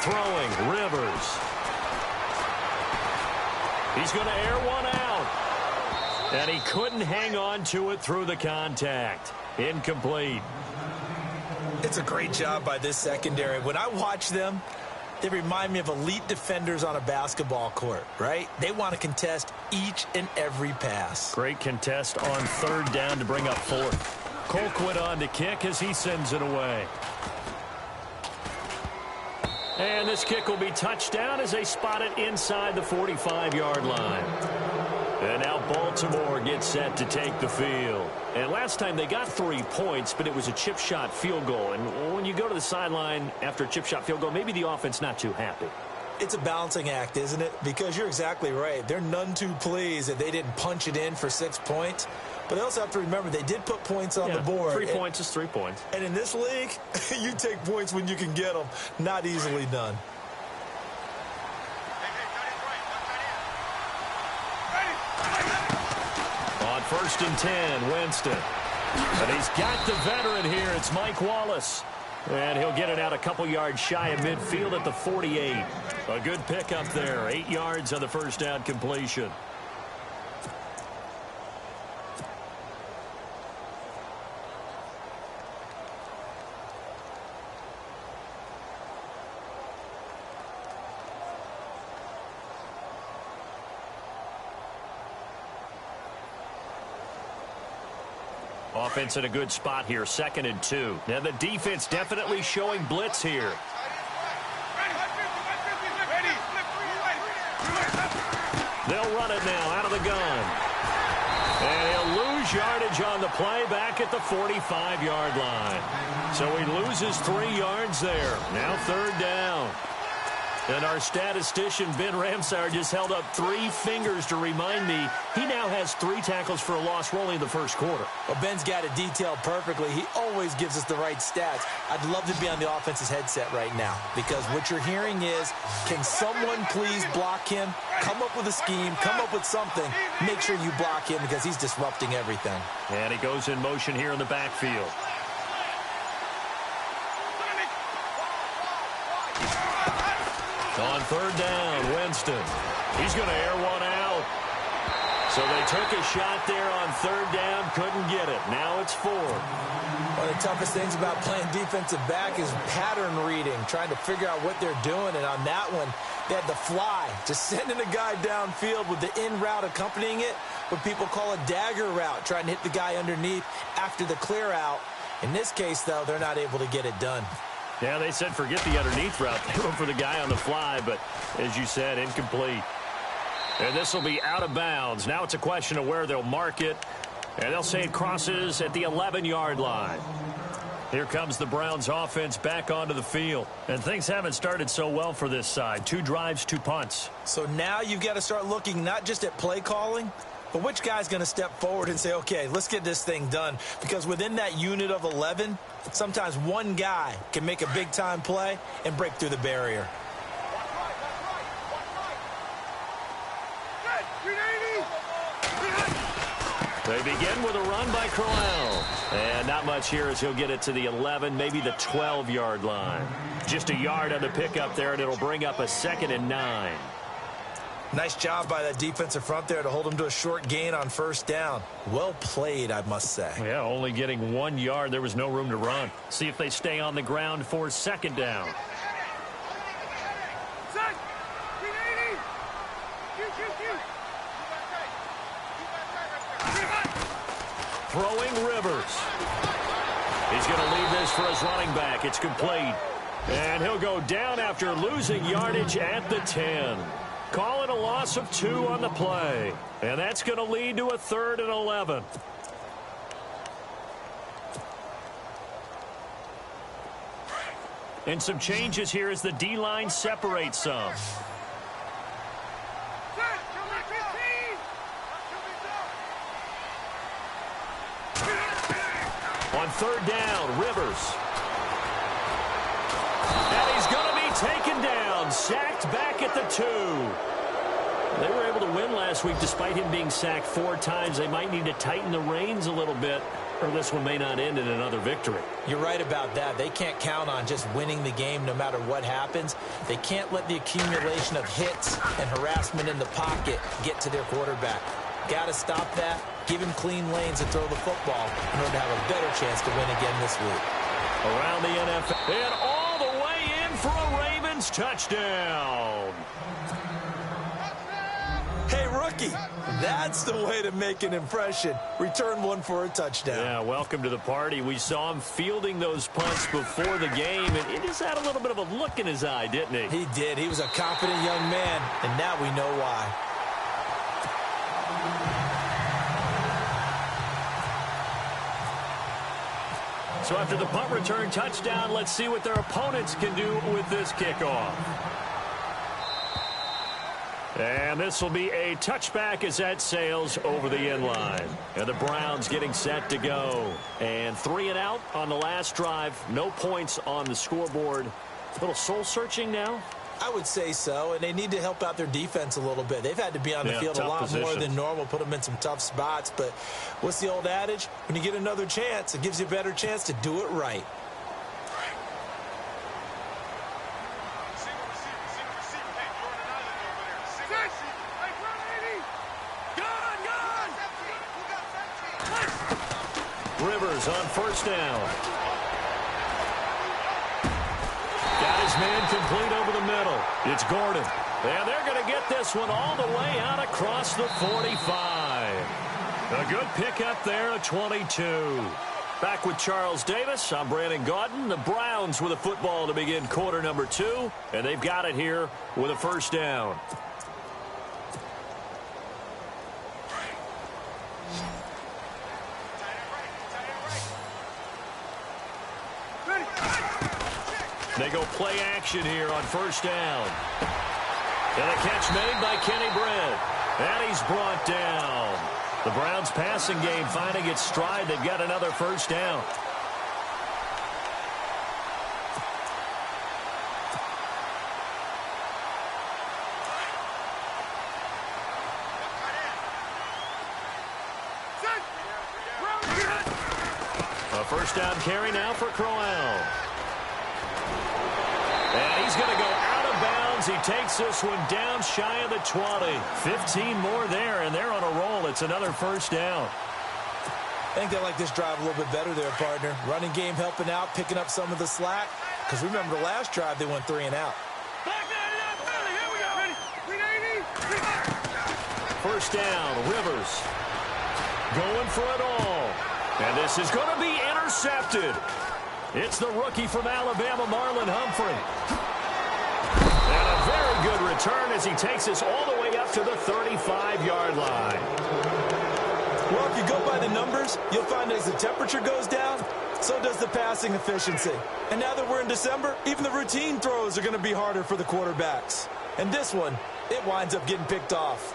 Throwing, Rivers. He's going to air one out. And he couldn't hang on to it through the contact. Incomplete. It's a great job by this secondary. When I watch them, they remind me of elite defenders on a basketball court, right? They want to contest each and every pass. Great contest on 3rd down to bring up 4th. Colquitt on to kick as he sends it away. And this kick will be touchdown as they spot it inside the 45-yard line. And now Baltimore gets set to take the field. And last time they got 3 points, but it was a chip shot field goal. And when you go to the sideline after a chip shot field goal, maybe the offense not too happy. It's a balancing act, isn't it? Because you're exactly right. They're none too pleased that they didn't punch it in for 6 points. But they also have to remember they did put points on the board. 3 points is 3 points. And in this league, you take points when you can get them. Not easily done. On 1st and 10, Winston. And he's got the veteran here. It's Mike Wallace. And he'll get it out a couple yards shy of midfield at the 48. A good pickup there. 8 yards on the first down completion. Offense in a good spot here, 2nd and 2. Now the defense definitely showing blitz here. They'll run it now out of the gun. And he'll lose yardage on the play back at the 45-yard line. So he loses 3 yards there. Now 3rd down. And our statistician, Ben Ramsauer, just held up 3 fingers to remind me he now has 3 tackles for a loss rolling in the first quarter. Well, Ben's got it detailed perfectly. He always gives us the right stats. I'd love to be on the offense's headset right now because what you're hearing is, can someone please block him? Come up with a scheme. Come up with something. Make sure you block him because he's disrupting everything. And he goes in motion here in the backfield. On 3rd down, Winston. He's going to air one out. So they took a shot there on 3rd down, couldn't get it. Now it's 4th. One of the toughest things about playing defensive back is pattern reading, trying to figure out what they're doing. And on that one, they had the fly, just sending a guy downfield with the in route accompanying it, what people call a dagger route, trying to hit the guy underneath after the clear out. In this case, though, they're not able to get it done. Yeah, they said forget the underneath route. They went for the guy on the fly, but as you said, incomplete. And this will be out of bounds. Now it's a question of where they'll mark it. And they'll say it crosses at the 11-yard line. Here comes the Browns offense back onto the field. And things haven't started so well for this side. 2 drives, 2 punts. So now you've got to start looking not just at play calling, but which guy's going to step forward and say, okay, let's get this thing done. Because within that unit of 11, sometimes one guy can make a big-time play and break through the barrier. They begin with a run by Crowell. And not much here as he'll get it to the 11, maybe the 12-yard line. Just a yard on the pickup there, and it'll bring up a 2nd and 9. Nice job by that defensive front there to hold him to a short gain on 1st down. Well played, I must say. Yeah, only getting 1 yard. There was no room to run. See if they stay on the ground for 2nd down. Throwing Rivers. He's going to leave this for his running back. It's complete. And he'll go down after losing yardage at the 10. Call it a loss of 2 on the play. And that's going to lead to a 3rd and 11. And some changes here as the D-line separates some. On 3rd down, Rivers. And he's going to be taken down, sacked back at the 2. They were able to win last week despite him being sacked 4 times. They might need to tighten the reins a little bit, or this one may not end in another victory. You're right about that. They can't count on just winning the game no matter what happens. They can't let the accumulation of hits and harassment in the pocket get to their quarterback. Got to stop that. Give him clean lanes to throw the football in order to have a better chance to win again this week. Around the NFL. And all the way in for a Ravens touchdown. Hey, rookie, that's the way to make an impression. Return one for a touchdown. Yeah, welcome to the party. We saw him fielding those punts before the game, and he just had a little bit of a look in his eye, didn't he? He did. He was a confident young man, and now we know why. So after the punt return touchdown, let's see what their opponents can do with this kickoff. And this will be a touchback as that sails over the end line. And the Browns getting set to go. And 3 and out on the last drive. No points on the scoreboard. A little soul-searching now? I would say so, and they need to help out their defense a little bit. They've had to be on the field a lot more than normal, put them in some tough spots. But what's the old adage? When you get another chance, it gives you a better chance to do it right. Rivers on 1st down. Got his man complete over the middle. It's Gordon. And they're going to get this one all the way out across the 45. A good pickup there at 22. Back with Charles Davis. I'm Brandon Gaudin. The Browns with a football to begin quarter number 2. And they've got it here with a 1st down. They go play action here on 1st down. And a catch made by Kenny Britt. And he's brought down. The Browns passing game finding its stride. They've got another 1st down. A 1st down carry now for Crowell. And he's going to go out of bounds. He takes this one down shy of the 20. 15 more there, and they're on a roll. It's another 1st down. I think they like this drive a little bit better there, partner. Running game helping out, picking up some of the slack. Because remember, the last drive, they went 3 and out. 1st down, Rivers. Going for it all. And this is going to be intercepted. It's the rookie from Alabama, Marlon Humphrey. And a Very good return as he takes us all the way up to the 35-yard line. Well, if you go by the numbers, you'll find as the temperature goes down, so does the passing efficiency. And now that we're in December, even the routine throws are going to be harder for the quarterbacks. And this one, it winds up getting picked off.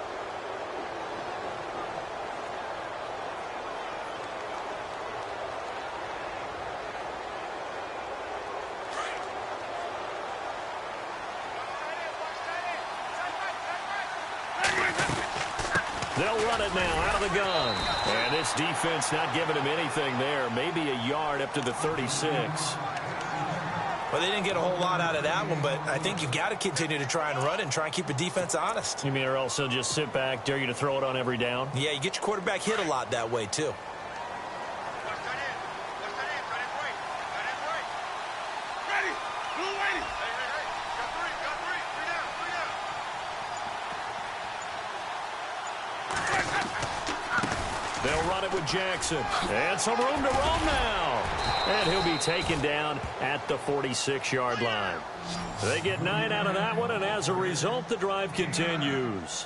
They'll run it now out of the gun. And this defense not giving him anything there. Maybe a yard up to the 36. Well, they didn't get a whole lot out of that one, but I think you've got to continue to try and run and try and keep the defense honest. You mean or else they'll just sit back, dare you to throw it on every down? Yeah, you get your quarterback hit a lot that way, too. They'll run it with Jackson. And some room to roam now. And he'll be taken down at the 46-yard line. They get 9 out of that one, and as a result, the drive continues.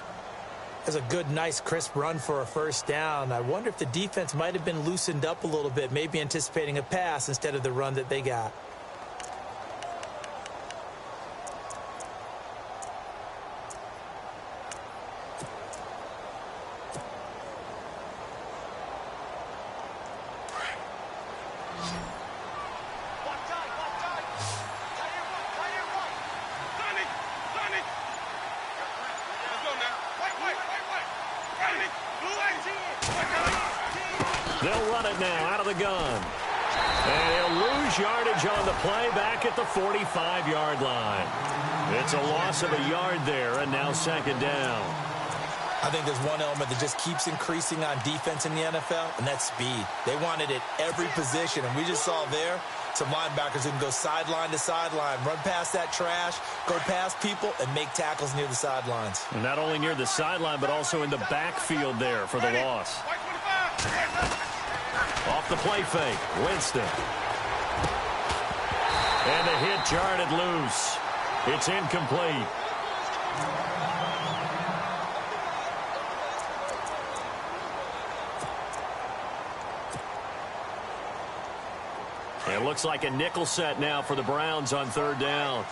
That's a good, nice, crisp run for a first down. I wonder if the defense might have been loosened up a little bit, maybe anticipating a pass instead of the run that they got. They'll run it now out of the gun. And he'll lose yardage on the play back at the 45-yard line. It's a loss of a yard there, and now second down. I think there's one element that just keeps increasing on defense in the NFL, and that's speed. They want it at every position, and we just saw there some linebackers who can go sideline to sideline, run past that trash, go past people, and make tackles near the sidelines. And not only near the sideline, but also in the backfield there for the loss. Off the play fake, Winston. And the hit jarred loose. It's incomplete. It looks like a nickel set now for the Browns on third down.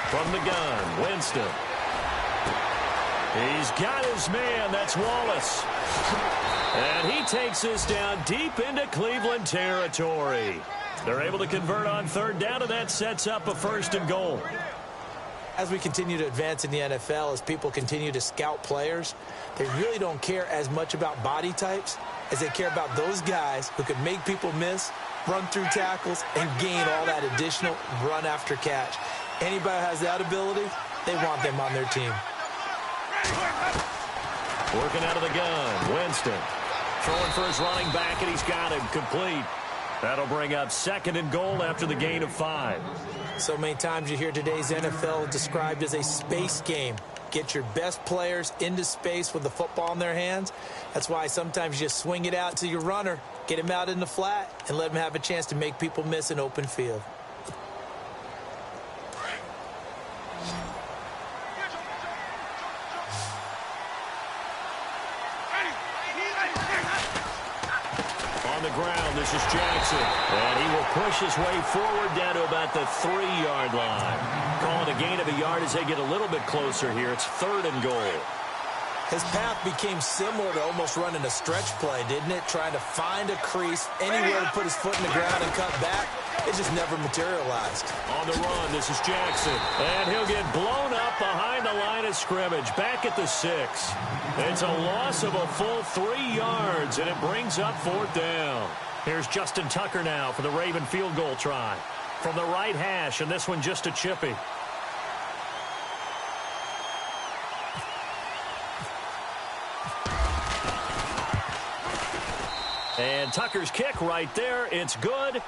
From the gun, Winston. He's got his man. That's Wallace. And he takes us down deep into Cleveland territory. They're able to convert on third down, and that sets up a 1st and goal. As we continue to advance in the NFL, as people continue to scout players, they really don't care as much about body types as they care about those guys who can make people miss, run through tackles, and gain all that additional run after catch. Anybody who has that ability, they want them on their team. Working out of the gun, Winston. Throwing for his running back, and he's got him complete. That'll bring up 2nd and goal after the gain of 5. So many times you hear today's NFL described as a space game. Get your best players into space with the football in their hands. That's why sometimes you just swing it out to your runner, get him out in the flat, and let him have a chance to make people miss an open field. On the ground, this is Jackson. And he will push his way forward down to about the 3-yard line. Calling a gain of a yard as they get a little bit closer here. It's 3rd and goal. His path became similar to almost running a stretch play, didn't it? Trying to find a crease, anywhere to put his foot in the ground and cut back. It just never materialized. On the run, this is Jackson. And he'll get blown up behind the line of scrimmage, back at the 6. It's a loss of a full 3 yards, and it brings up 4th down. Here's Justin Tucker now for the Raven field goal try. From the right hash, and this one just a chippy. And Tucker's kick right there. It's good.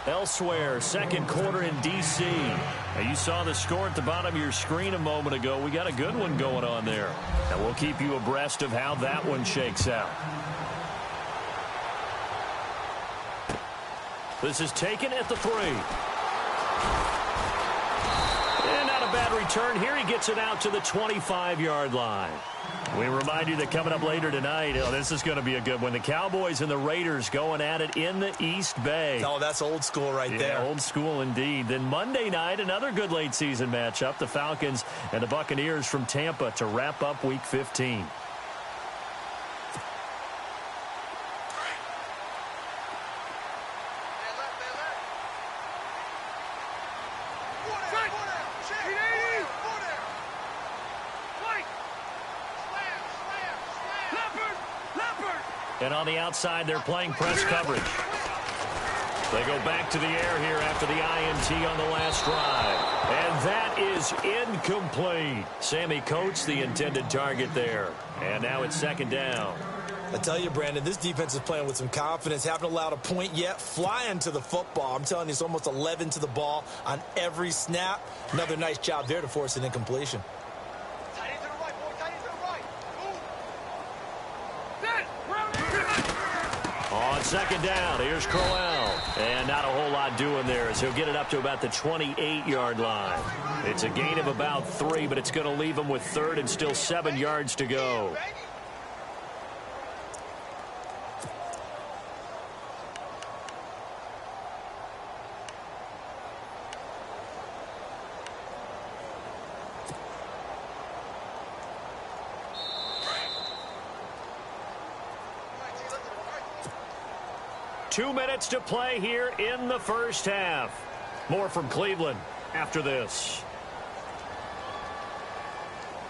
Elsewhere, 2nd quarter in D.C. Now, you saw the score at the bottom of your screen a moment ago. We got a good one going on there. And we'll keep you abreast of how that one shakes out. This is taken at the 3. bad return here. He gets it out to the 25-yard line. We remind you that coming up later tonight, this is going to be a good one. The Cowboys and the Raiders going at it in the East Bay. Oh, that's old school right there. Old school indeed. Then Monday night, another good late season matchup. The Falcons and the Buccaneers from Tampa to wrap up Week 15. And on the outside, they're playing press coverage. They go back to the air here after the INT on the last drive. And that is incomplete. Sammy Coates, the intended target there. And now it's second down. I tell you, Brandon, this defense is playing with some confidence. Haven't allowed a point yet. Flying to the football. I'm telling you, it's almost 11 to the ball on every snap. Another nice job there to force an incompletion. On second down, here's Crowell. And not a whole lot doing there as he'll get it up to about the 28-yard line. It's a gain of about 3, but it's going to leave him with third and still 7 yards to go. 2 minutes to play here in the first half. More from Cleveland after this.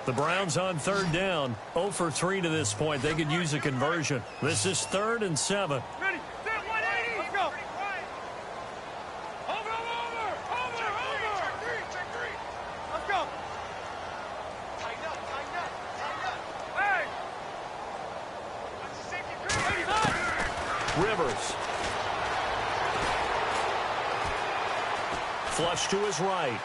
The Browns on third down. 0 for 3 to this point. They could use a conversion. This is 3rd and 7. Ready, set, 180. Let's go. Over. Check three. Let's go. Tighten up. Hey. That's the safety. Rivers. Flush to his right.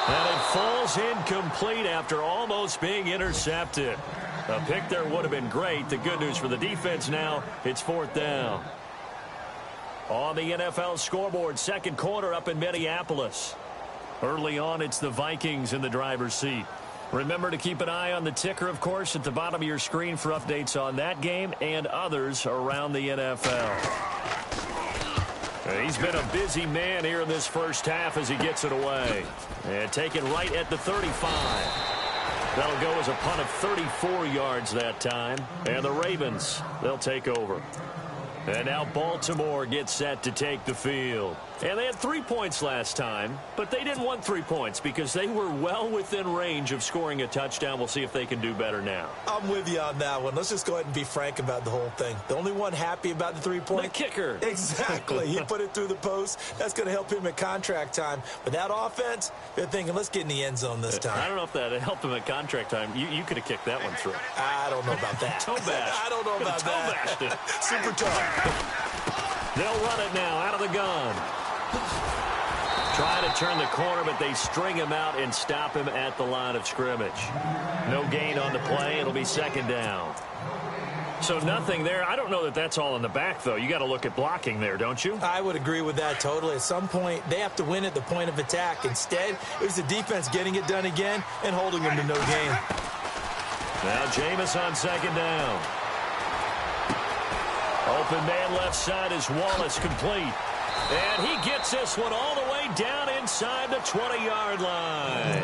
And it falls incomplete after almost being intercepted. A pick there would have been great. The good news for the defense now, it's 4th down. On the NFL scoreboard, second quarter up in Minneapolis. Early on, it's the Vikings in the driver's seat. Remember to keep an eye on the ticker, of course, at the bottom of your screen for updates on that game and others around the NFL. He's been a busy man here in this first half as he gets it away. And taken right at the 35. That'll go as a punt of 34 yards that time. And the Ravens, they'll take over. And now Baltimore gets set to take the field. And they had 3 points last time, but they didn't want 3 points because they were well within range of scoring a touchdown. We'll see if they can do better now. I'm with you on that one. Let's just go ahead and be frank about the whole thing. The only one happy about the 3-point? The kicker. Exactly. He put it through the post. That's going to help him at contract time. But that offense, they're thinking, let's get in the end zone this time. I don't know if that helped him at contract time. You could have kicked that one through. I don't know about that. Toe bash. I don't know about that. Toe bashed it. Super tough. They'll run it now out of the gun. Try to turn the corner, but they string him out and stop him at the line of scrimmage. No gain on the play. It'll be second down. So nothing there. I don't know that that's all in the back, though. You got to look at blocking there, don't you? I would agree with that totally. At some point, they have to win at the point of attack. Instead, it was the defense getting it done again and holding them to no gain. Now Jameis on second down. Open man left side is Wallace, complete. And he gets this one all the way down inside the 20-yard line.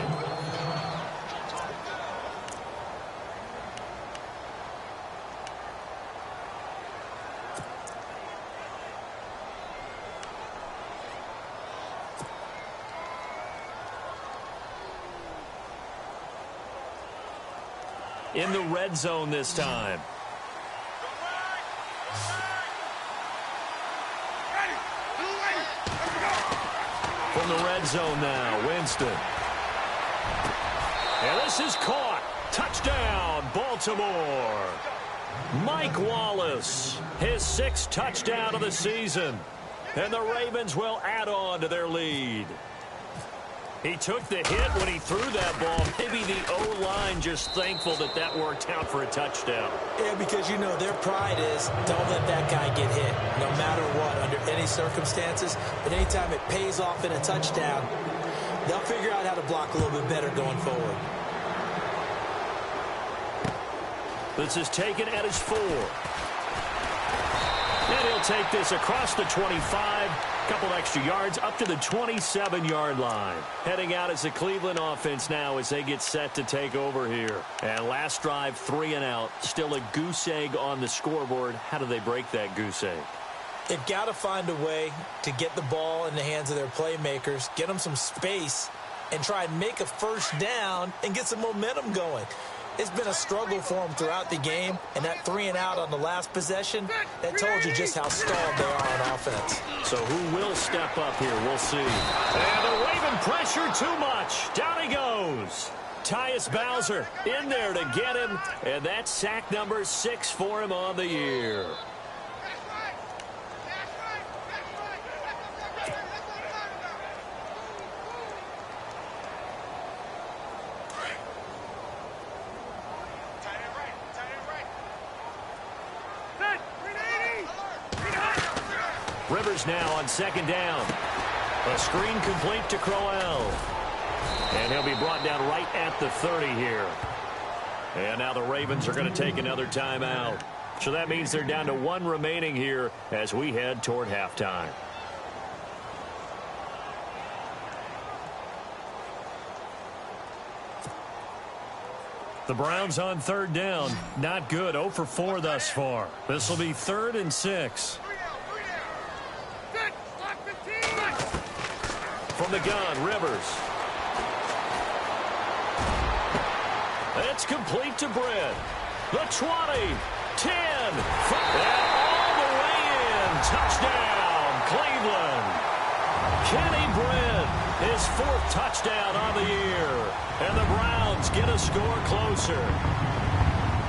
In the red zone this time. From the red zone now, Winston. And this is caught. Touchdown, Baltimore. Mike Wallace, his 6th touchdown of the season. And the Ravens will add on to their lead. He took the hit when he threw that ball. Maybe the O-line just thankful that that worked out for a touchdown. Yeah, because, you know, their pride is don't let that guy get hit, no matter what, under any circumstances. But anytime it pays off in a touchdown, they'll figure out how to block a little bit better going forward. This is taken at his 4. And he'll take this across the 25. Couple extra yards up to the 27-yard line. Heading out as the Cleveland offense now as they get set to take over here. And last drive, 3 and out. Still a goose egg on the scoreboard. How do they break that goose egg? They've got to find a way to get the ball in the hands of their playmakers, get them some space, and try and make a first down and get some momentum going. It's been a struggle for them throughout the game, and that 3 and out on the last possession, that told you just how stalled they are on offense. So who will step up here? We'll see. And the Raven pressure too much. Down he goes. Tyus Bowser in there to get him, and that's sack number 6 for him on the year. Rivers now on second down. A screen complete to Crowell. And he'll be brought down right at the 30 here. And now the Ravens are going to take another timeout. So that means they're down to 1 remaining here as we head toward halftime. The Browns on third down. Not good. 0 for 4 thus far. This will be 3rd and 6. From the gun, Rivers. It's complete to Brent. The 20, 10, and all the way in. Touchdown, Cleveland. Kenny Brent, his 4th touchdown on the year. And the Browns get a score closer.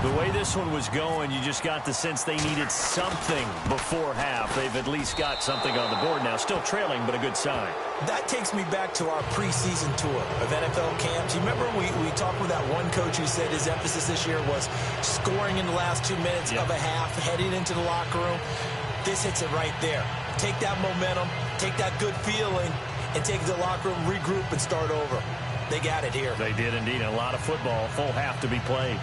The way this one was going, you just got the sense they needed something before half. They've at least got something on the board now. Still trailing, but a good sign. That takes me back to our preseason tour of NFL camps. You remember we talked with that one coach who said his emphasis this year was scoring in the last 2 minutes of a half, heading into the locker room. This hits it right there. Take that momentum, take that good feeling, and take it to the locker room, regroup, and start over. They got it here. They did indeed. A lot of football, full half to be played.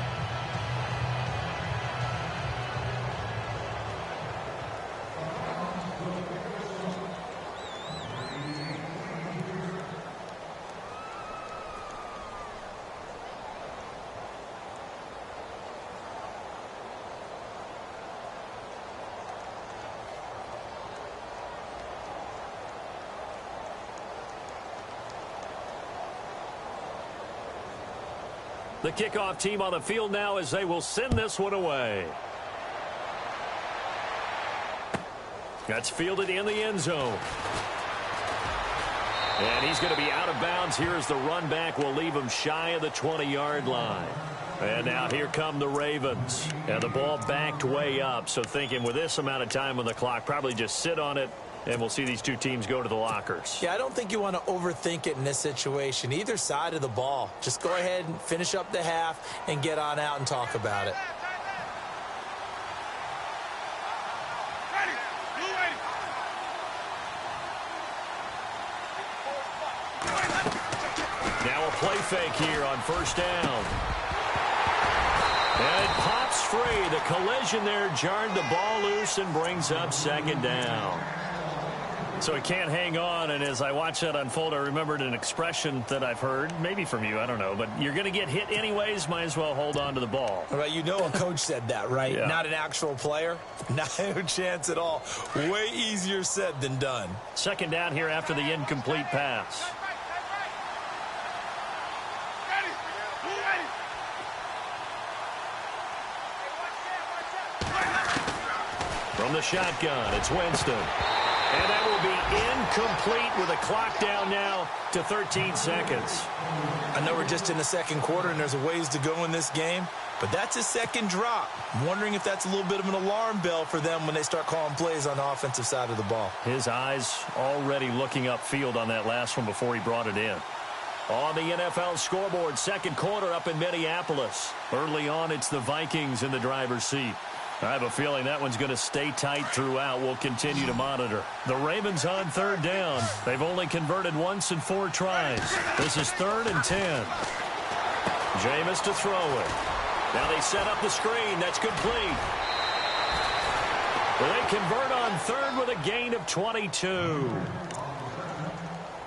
The kickoff team on the field now as they will send this one away. That's fielded in the end zone. And he's going to be out of bounds here as the run back will leave him shy of the 20-yard line. And now here come the Ravens. And the ball backed way up. So thinking with this amount of time on the clock, probably just sit on it. And we'll see these two teams go to the lockers. Yeah, I don't think you want to overthink it in this situation. Either side of the ball. Just go ahead and finish up the half and get on out and talk about it. Now a play fake here on first down. And it pops free. The collision there jarred the ball loose and brings up second down. So he can't hang on, and as I watched that unfold, I remembered an expression that I've heard, maybe from you, I don't know, but you're going to get hit anyways, might as well hold on to the ball. Well, you know a coach said that, right? Yeah. Not an actual player. Not a chance at all. Way easier said than done. Second down here after the incomplete pass. From the shotgun, it's Winston. And that will be incomplete with a clock down now to 13 seconds. I know we're just in the second quarter and there's a ways to go in this game, but that's his second drop. I'm wondering if that's a little bit of an alarm bell for them when they start calling plays on the offensive side of the ball. His eyes already looking upfield on that last one before he brought it in. On the NFL scoreboard, second quarter up in Minneapolis. Early on, it's the Vikings in the driver's seat. I have a feeling that one's going to stay tight throughout. We'll continue to monitor. The Ravens on third down. They've only converted once in 4 tries. This is 3rd and 10. Jameis to throw it. Now they set up the screen. That's complete. Well, they convert on 3rd with a gain of 22.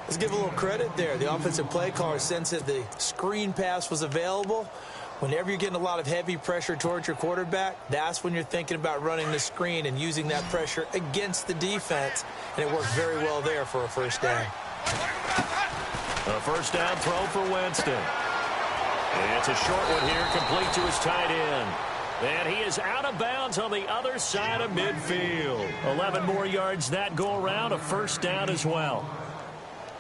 Let's give a little credit there. The offensive play caller sensed that the screen pass was available. Whenever you're getting a lot of heavy pressure towards your quarterback, that's when you're thinking about running the screen and using that pressure against the defense. And it worked very well there for a first down. A first down throw for Winston. It's a short one here, complete to his tight end. And he is out of bounds on the other side of midfield. 11 more yards that go around, a first down as well.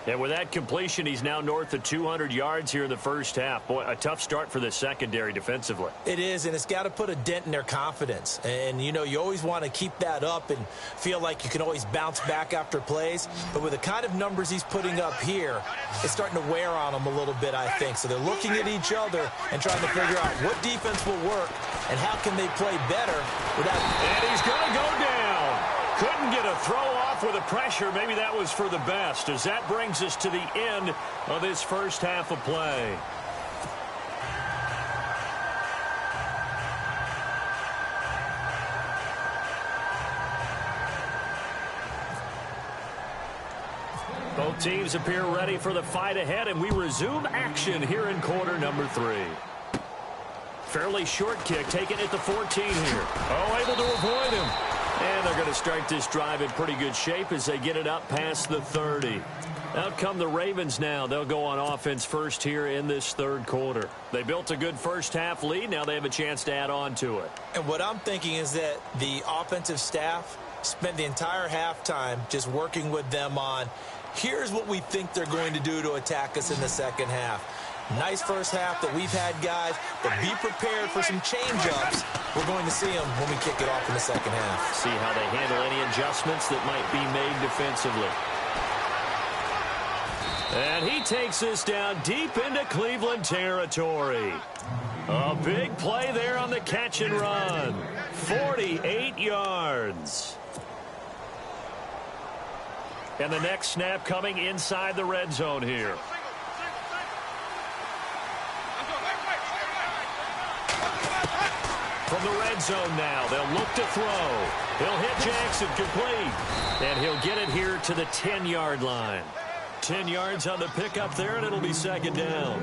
And with that completion, he's now north of 200 yards here in the first half. Boy, a tough start for the secondary defensively. It is, and it's got to put a dent in their confidence. And, you know, you always want to keep that up and feel like you can always bounce back after plays. But with the kind of numbers he's putting up here, it's starting to wear on them a little bit, I think. So they're looking at each other and trying to figure out what defense will work and how can they play better without... And he's going to go down. Couldn't get a throw off with the pressure. Maybe that was for the best, as that brings us to the end of this first half of play. Both teams appear ready for the fight ahead, and we resume action here in quarter number 3. Fairly short kick, taken at the 14 here. Oh, able to avoid him. And they're going to start this drive in pretty good shape as they get it up past the 30. Out come the Ravens now. They'll go on offense first here in this third quarter. They built a good first half lead. Now they have a chance to add on to it. And what I'm thinking is that the offensive staff spent the entire halftime just working with them on, here's what we think they're going to do to attack us in the second half. Nice first half that we've had, guys, but be prepared for some change-ups. We're going to see them when we kick it off in the second half. See how they handle any adjustments that might be made defensively. And he takes us down deep into Cleveland territory. A big play there on the catch and run. 48 yards. And the next snap coming inside the red zone here. From the red zone now, they'll look to throw. He'll hit Jackson complete. And he'll get it here to the 10-yard line. 10 yards on the pickup there, and it'll be second down.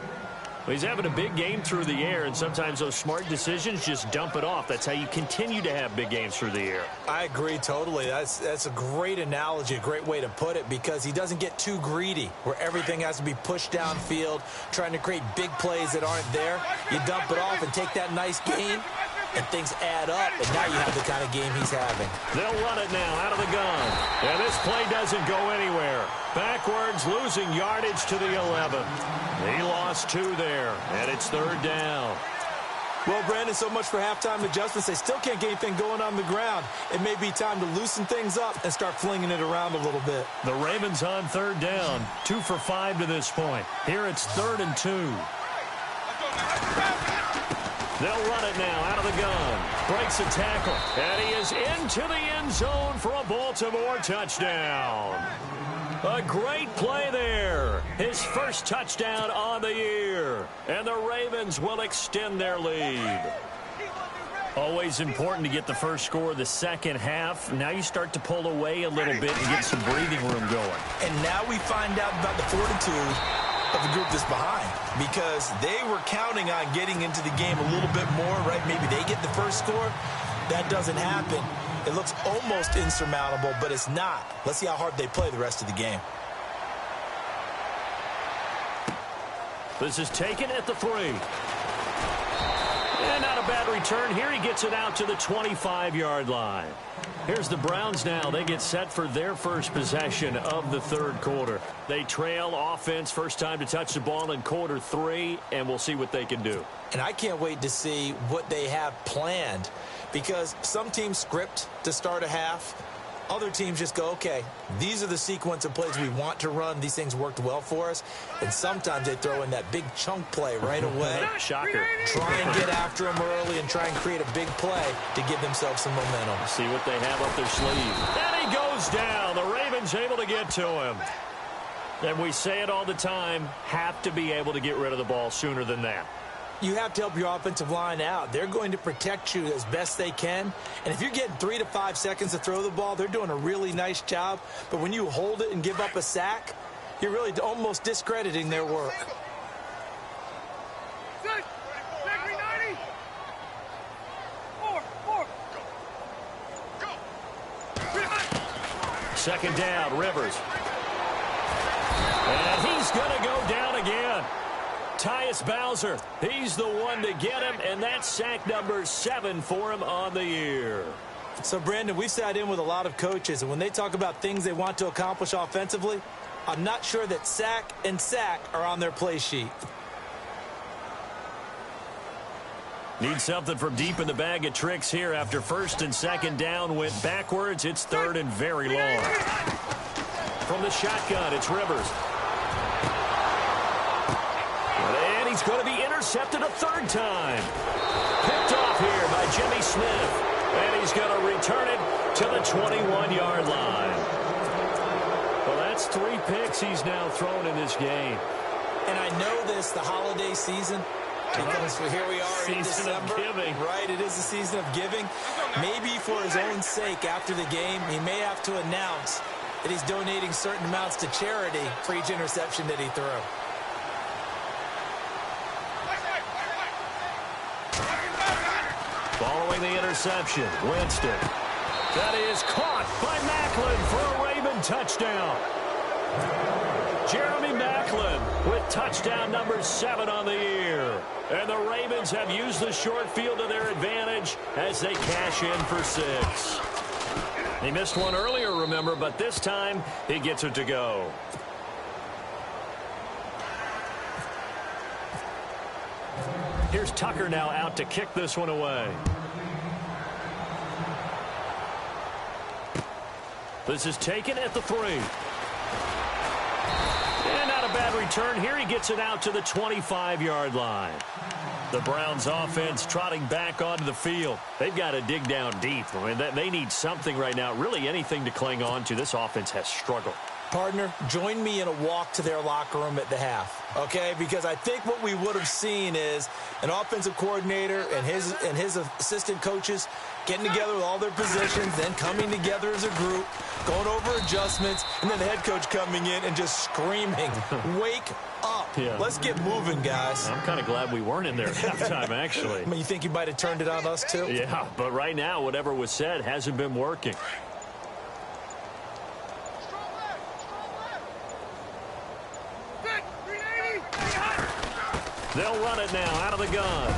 Well, he's having a big game through the air, and sometimes those smart decisions just dump it off. That's how you continue to have big games through the air. I agree totally. That's a great analogy, a great way to put it, because he doesn't get too greedy where everything has to be pushed downfield, trying to create big plays that aren't there. You dump it off and take that nice gain, and things add up, and now you have the kind of game he's having. They'll run it now out of the gun. And this play doesn't go anywhere. Backwards, losing yardage to the 11. He lost 2 there, and it's third down. Well, Brandon, so much for halftime adjustments. They still can't get anything going on the ground. It may be time to loosen things up and start flinging it around a little bit. The Ravens on third down, 2 for 5 to this point. Here it's 3rd and 2. They'll run it now out of the gun. Breaks a tackle. And he is into the end zone for a Baltimore touchdown. A great play there. His first touchdown on the year. And the Ravens will extend their lead. Always important to get the first score of the second half. Now you start to pull away a little bit and get some breathing room going. And now we find out about the fortitude of the group that's behind, because they were counting on getting into the game a little bit more, right? Maybe they get the first score. That doesn't happen. It looks almost insurmountable, but it's not. Let's see how hard they play the rest of the game. This is taken at the 3. And not a bad return here. He gets it out to the 25-yard line. Here's the Browns now. They get set for their first possession of the third quarter. They trail offense, first time to touch the ball in quarter 3, and we'll see what they can do. And I can't wait to see what they have planned, because some teams script to start a half. Other teams just go, okay, these are the sequence of plays we want to run. These things worked well for us. And sometimes they throw in that big chunk play right away. Shocker. Try and get after them early and try and create a big play to give themselves some momentum. See what they have up their sleeve. And he goes down. The Ravens able to get to him. And we say it all the time, have to be able to get rid of the ball sooner than that. You have to help your offensive line out. They're going to protect you as best they can. And if you're getting 3 to 5 seconds to throw the ball, they're doing a really nice job. But when you hold it and give up a sack, you're really almost discrediting their work. Second down, Rivers. And he's going to go down again. Tyus Bowser, he's the one to get him, and that's sack number 7 for him on the year. So, Brandon, we've sat in with a lot of coaches, and when they talk about things they want to accomplish offensively, I'm not sure that sack and sack are on their play sheet. Need something from deep in the bag of tricks here after first and second down went backwards. It's third and very long. From the shotgun, it's Rivers. And he's going to be intercepted a third time. Picked off here by Jimmy Smith. And he's going to return it to the 21-yard line. Well, that's 3 picks he's now thrown in this game. And I know this, the holiday season, because here we are in December. Right, it is the season of giving. Maybe for his own sake after the game, he may have to announce that he's donating certain amounts to charity for each interception that he threw. Following the interception, Winston. That is caught by Macklin for a Raven touchdown. Jeremy Macklin with touchdown number 7 on the year. And the Ravens have used the short field to their advantage as they cash in for 6. He missed one earlier, remember, but this time he gets it to go. Here's Tucker now out to kick this one away. This is taken at the 3. And not a bad return here. He gets it out to the 25-yard line. The Browns offense trotting back onto the field. They've got to dig down deep. I mean, they need something right now, really anything to cling on to. This offense has struggled. Partner, join me in a walk to their locker room at the half, okay? Because I think what we would have seen is an offensive coordinator and his assistant coaches getting together with all their positions, then coming together as a group, going over adjustments, and then the head coach coming in and just screaming, wake up. Yeah. Let's get moving, guys. I'm kind of glad we weren't in there at halftime, actually. I mean, you think you might have turned it on us, too? Yeah, but right now, whatever was said hasn't been working. They'll run it now out of the gun.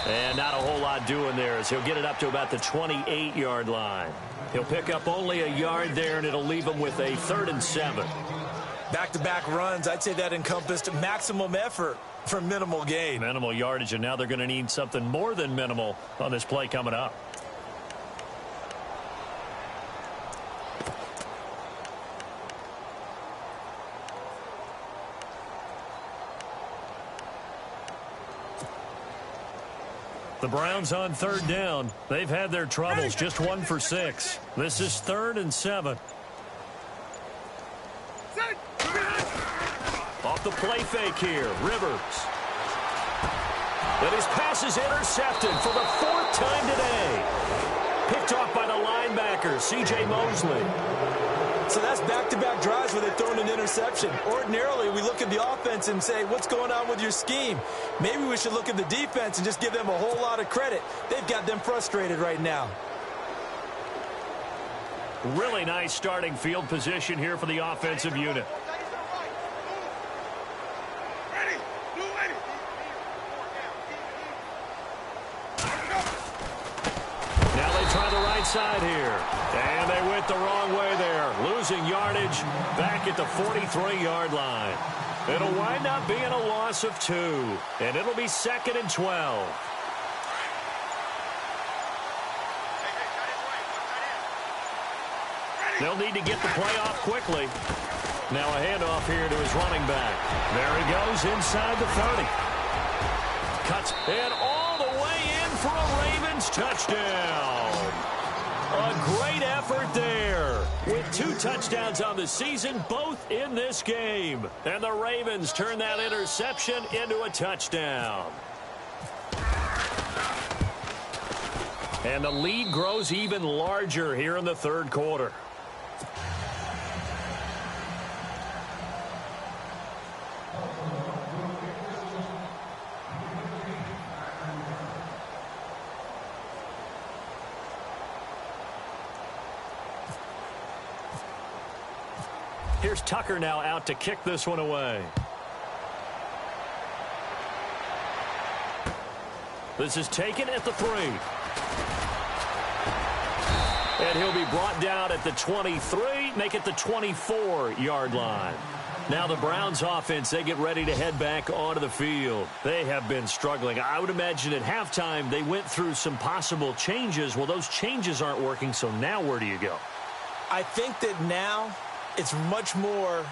And not a whole lot doing there as he'll get it up to about the 28-yard line. He'll pick up only a yard there, and it'll leave him with a 3rd and 7. Back-to-back runs, I'd say that encompassed maximum effort for minimal gain. Minimal yardage, and now they're going to need something more than minimal on this play coming up. The Browns on 3rd down. They've had their troubles, just 1 for 6. This is 3rd and 7. Off the play fake here, Rivers. But his pass is intercepted for the 4th time today. Picked off by the linebacker, C.J. Mosley. So that's back-to-back drives where they've thrown an interception. Ordinarily, we look at the offense and say, what's going on with your scheme? Maybe we should look at the defense and just give them a whole lot of credit. They've got them frustrated right now. Really nice starting field position here for the offensive unit. Now they try the right side here. And they went the wrong way there. Losing yardage back at the 43-yard line. It'll wind up being a loss of 2. And it'll be 2nd and 12. They'll need to get the play off quickly. Now a handoff here to his running back. There he goes inside the 30. Cuts and all the way in for a Ravens touchdown. A great effort there. With 2 touchdowns on the season, both in this game. And the Ravens turn that interception into a touchdown. And the lead grows even larger here in the third quarter. Here's Tucker now out to kick this one away. This is taken at the 3. And he'll be brought down at the 23, make it the 24-yard line. Now the Browns offense, they get ready to head back onto the field. They have been struggling. I would imagine at halftime they went through some possible changes. Well, those changes aren't working, so now where do you go? I think that now it's much more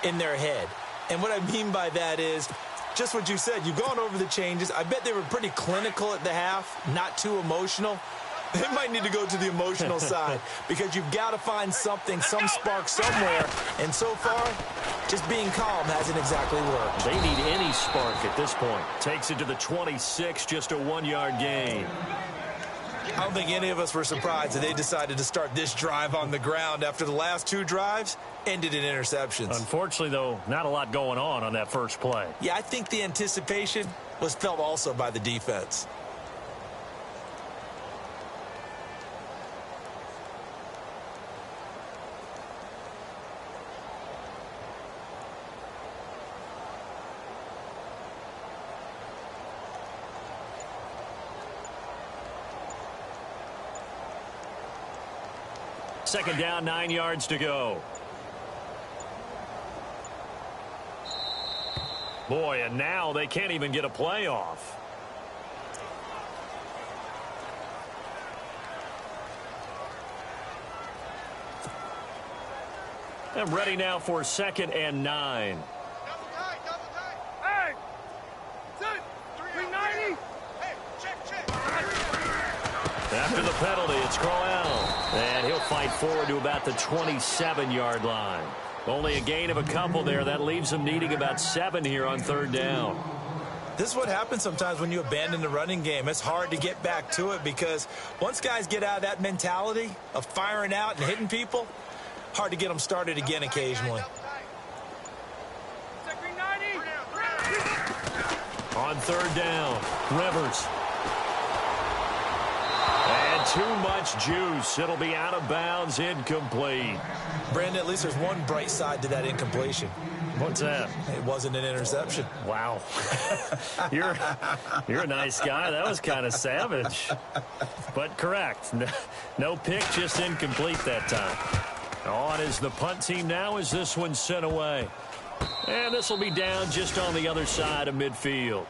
in their head. And what I mean by that is just what you said. You've gone over the changes. I bet they were pretty clinical at the half, not too emotional. They might need to go to the emotional side because you've got to find something, some spark somewhere. And so far, just being calm hasn't exactly worked. They need any spark at this point. Takes it to the 26, just a 1-yard gain. I don't think any of us were surprised that they decided to start this drive on the ground after the last 2 drives ended in interceptions. Unfortunately, though, not a lot going on that first play. Yeah, I think the anticipation was felt also by the defense. Second down, 9 yards to go. Boy, and now they can't even get a play off. I'm ready now for 2nd and 9. Double tight, double tight. Hey! Set! 390! Hey, check. After the penalty, it's Crowell. And he'll fight forward to about the 27-yard line. Only a gain of a couple there. That leaves him needing about 7 here on 3rd down. This is what happens sometimes when you abandon the running game. It's hard to get back to it because once guys get out of that mentality of firing out and hitting people, hard to get them started again occasionally. On 3rd down, Rivers. And too much juice. It'll be out of bounds, incomplete. Brandon, at least there's one bright side to that incompletion. What's that? It wasn't an interception. Wow. You're a nice guy. That was kind of savage. But correct. No pick, just incomplete that time. On is the punt team now as this one's sent away. And this will be down just on the other side of midfield.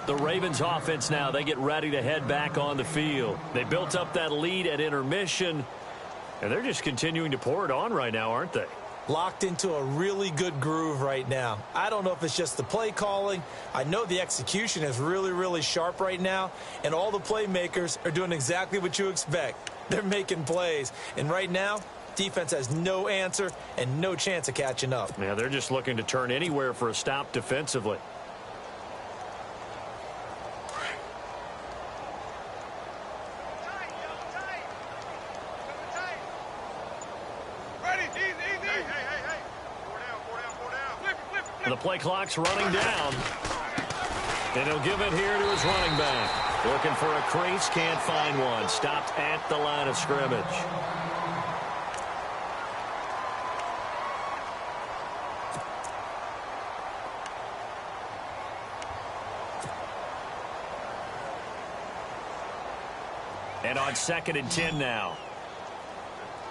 The Ravens offense now, they get ready to head back on the field. They built up that lead at intermission, and they're just continuing to pour it on right now, aren't they? Locked into a really good groove right now. I don't know if it's just the play calling. I know the execution is really, really sharp right now, and all the playmakers are doing exactly what you expect. They're making plays, and right now, defense has no answer and no chance of catching up. Yeah, they're just looking to turn anywhere for a stop defensively. The play clock's running down. And he'll give it here to his running back. Looking for a crease, can't find one. Stopped at the line of scrimmage. And on 2nd and 10 now.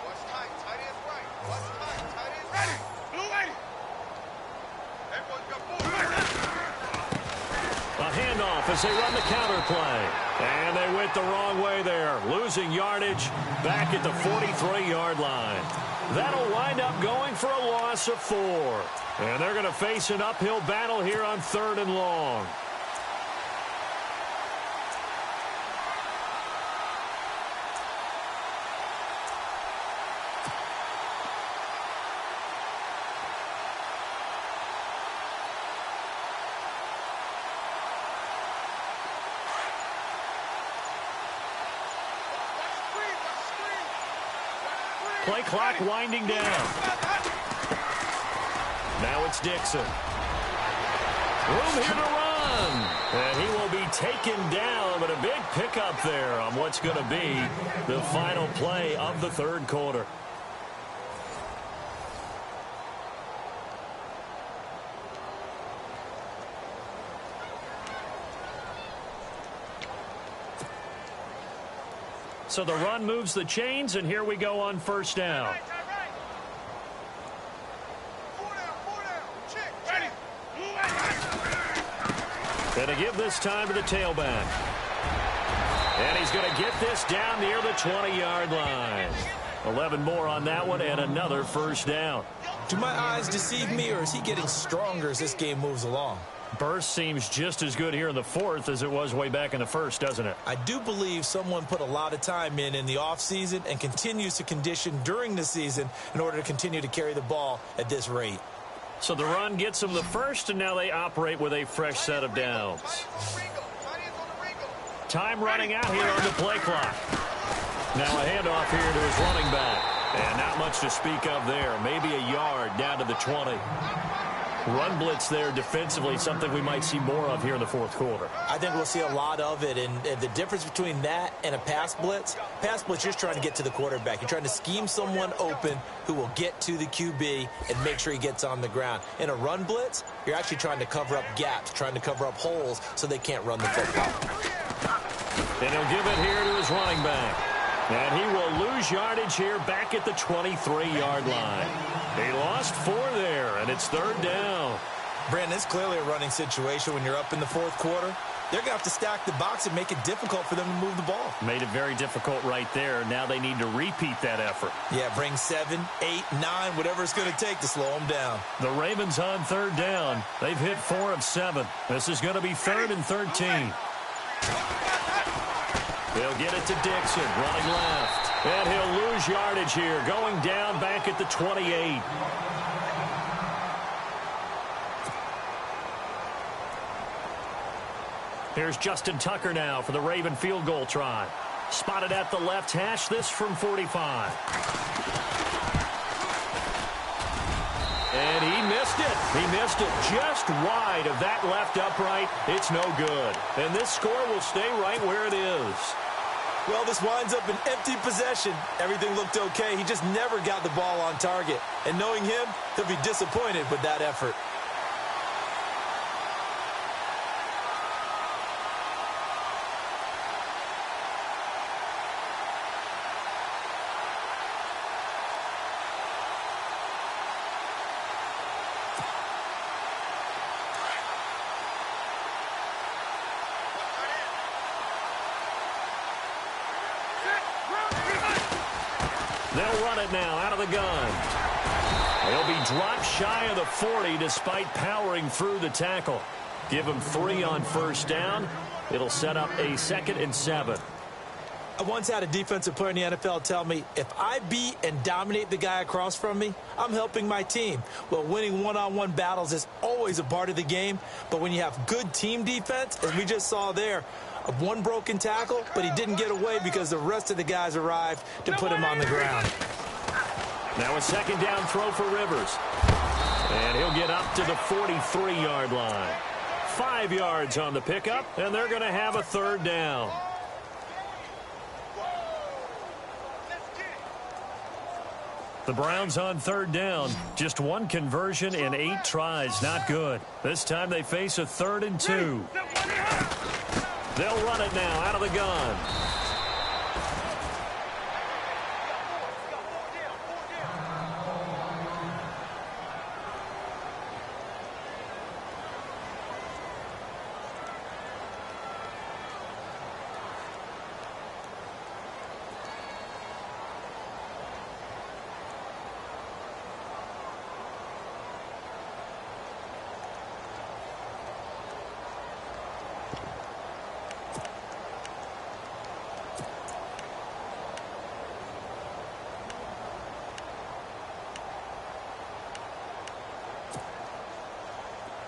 What's tight? Tight is right. What's tight? Tight is ready. Blue lady. Everyone's got 4. A handoff as they run the counter play. And they went the wrong way there, losing yardage back at the 43-yard line. That'll wind up going for a loss of 4. And they're going to face an uphill battle here on 3rd and long. Play clock winding down. Now it's Dixon. Room here to run. And he will be taken down, but a big pickup there on what's going to be the final play of the 3rd quarter. So the run moves the chains, and here we go on 1st down. And to give this time to the tailback. And he's going to get this down near the 20-yard line. 11 more on that one, and another 1st down. Do my eyes deceive me, or is he getting stronger as this game moves along? Burst seems just as good here in the 4th as it was way back in the 1st, doesn't it? I do believe someone put a lot of time in the offseason and continues to condition during the season in order to continue to carry the ball at this rate. So the run gets them the 1st, and now they operate with a fresh set of downs. Time running out here on the play clock. Now a handoff here to his running back. And not much to speak of there. Maybe a yard down to the 20. Run blitz there defensively, something we might see more of here in the 4th quarter. I think we'll see a lot of it, and the difference between that and a pass blitz, you're just trying to get to the quarterback. You're trying to scheme someone open who will get to the QB and make sure he gets on the ground. In a run blitz, you're actually trying to cover up gaps, trying to cover up holes so they can't run the football. And he'll give it here to his running back. And he will lose yardage here back at the 23-yard line. He lost 4 there, and it's 3rd down. Brandon, it's clearly a running situation when you're up in the 4th quarter. They're going to have to stack the box and make it difficult for them to move the ball. Made it very difficult right there. Now they need to repeat that effort. Yeah, bring 7, 8, 9, whatever it's going to take to slow them down. The Ravens on 3rd down. They've hit 4 of 7. This is going to be 3rd and 13. They'll get it to Dixon, running left. And he'll lose yardage here, going down back at the 28. Here's Justin Tucker now for the Raven field goal try. Spotted at the left hash, this from 45. And he missed it. He missed it just wide of that left upright. It's no good. And this score will stay right where it is. Well, this winds up an empty possession. Everything looked okay. He just never got the ball on target. And knowing him, he'll be disappointed with that effort. They'll run it now out of the gun. They'll be dropped shy of the 40 despite powering through the tackle. Give them 3 on 1st down. It'll set up a 2nd and 7. I once had a defensive player in the NFL tell me, if I beat and dominate the guy across from me, I'm helping my team. Well, winning one-on-one battles is always a part of the game, but when you have good team defense, as we just saw there, one broken tackle, but he didn't get away because the rest of the guys arrived to put him on the ground. Now a 2nd down throw for Rivers. And he'll get up to the 43-yard line. 5 yards on the pickup, and they're going to have a 3rd down. The Browns on 3rd down. Just 1 conversion in 8 tries. Not good. This time they face a 3rd and 2. They'll run it now out of the gun.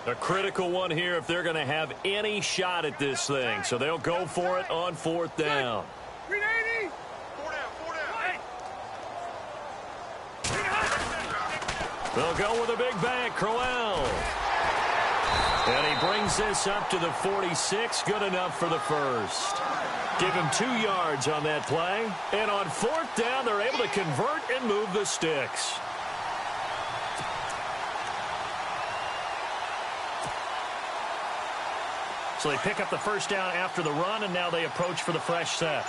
A critical one here if they're going to have any shot at this thing. So they'll go for it on 4th down. 380. 4 down. They'll go with a big bank, Crowell. And he brings this up to the 46. Good enough for the first. Give him 2 yards on that play. And on 4th down, they're able to convert and move the sticks. So they pick up the first down after the run, and now they approach for the fresh set.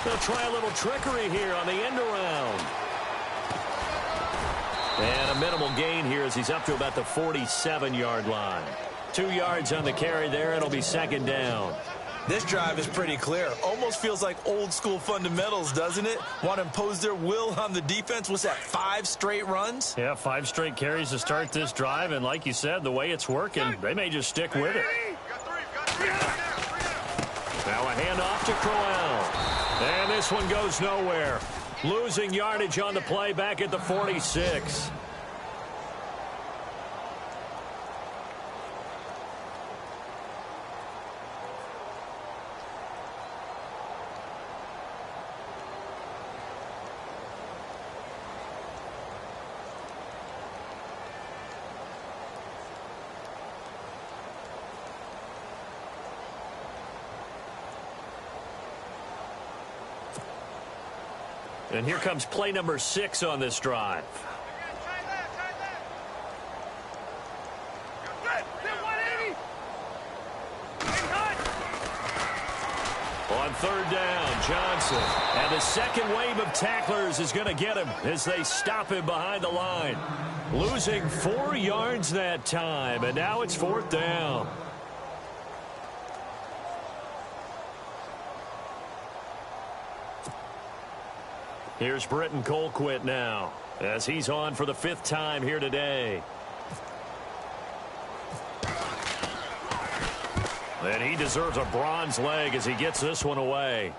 They'll try a little trickery here on the end around. And a minimal gain here as he's up to about the 47-yard line. 2 yards on the carry there. It'll be 2nd down. This drive is pretty clear. Almost feels like old school fundamentals, doesn't it? Want to impose their will on the defense. What's that, 5 straight runs? Yeah, 5 straight carries to start this drive. And like you said, the way it's working, they may just stick with it. Now a handoff to Crowell. And this one goes nowhere. Losing yardage on the play back at the 46. And here comes play number 6 on this drive. On 3rd down, Johnson. And the second wave of tacklers is going to get him as they stop him behind the line. Losing 4 yards that time, and now it's 4th down. Here's Britton Colquitt now as he's on for the 5th time here today. And he deserves a bronze leg as he gets this one away.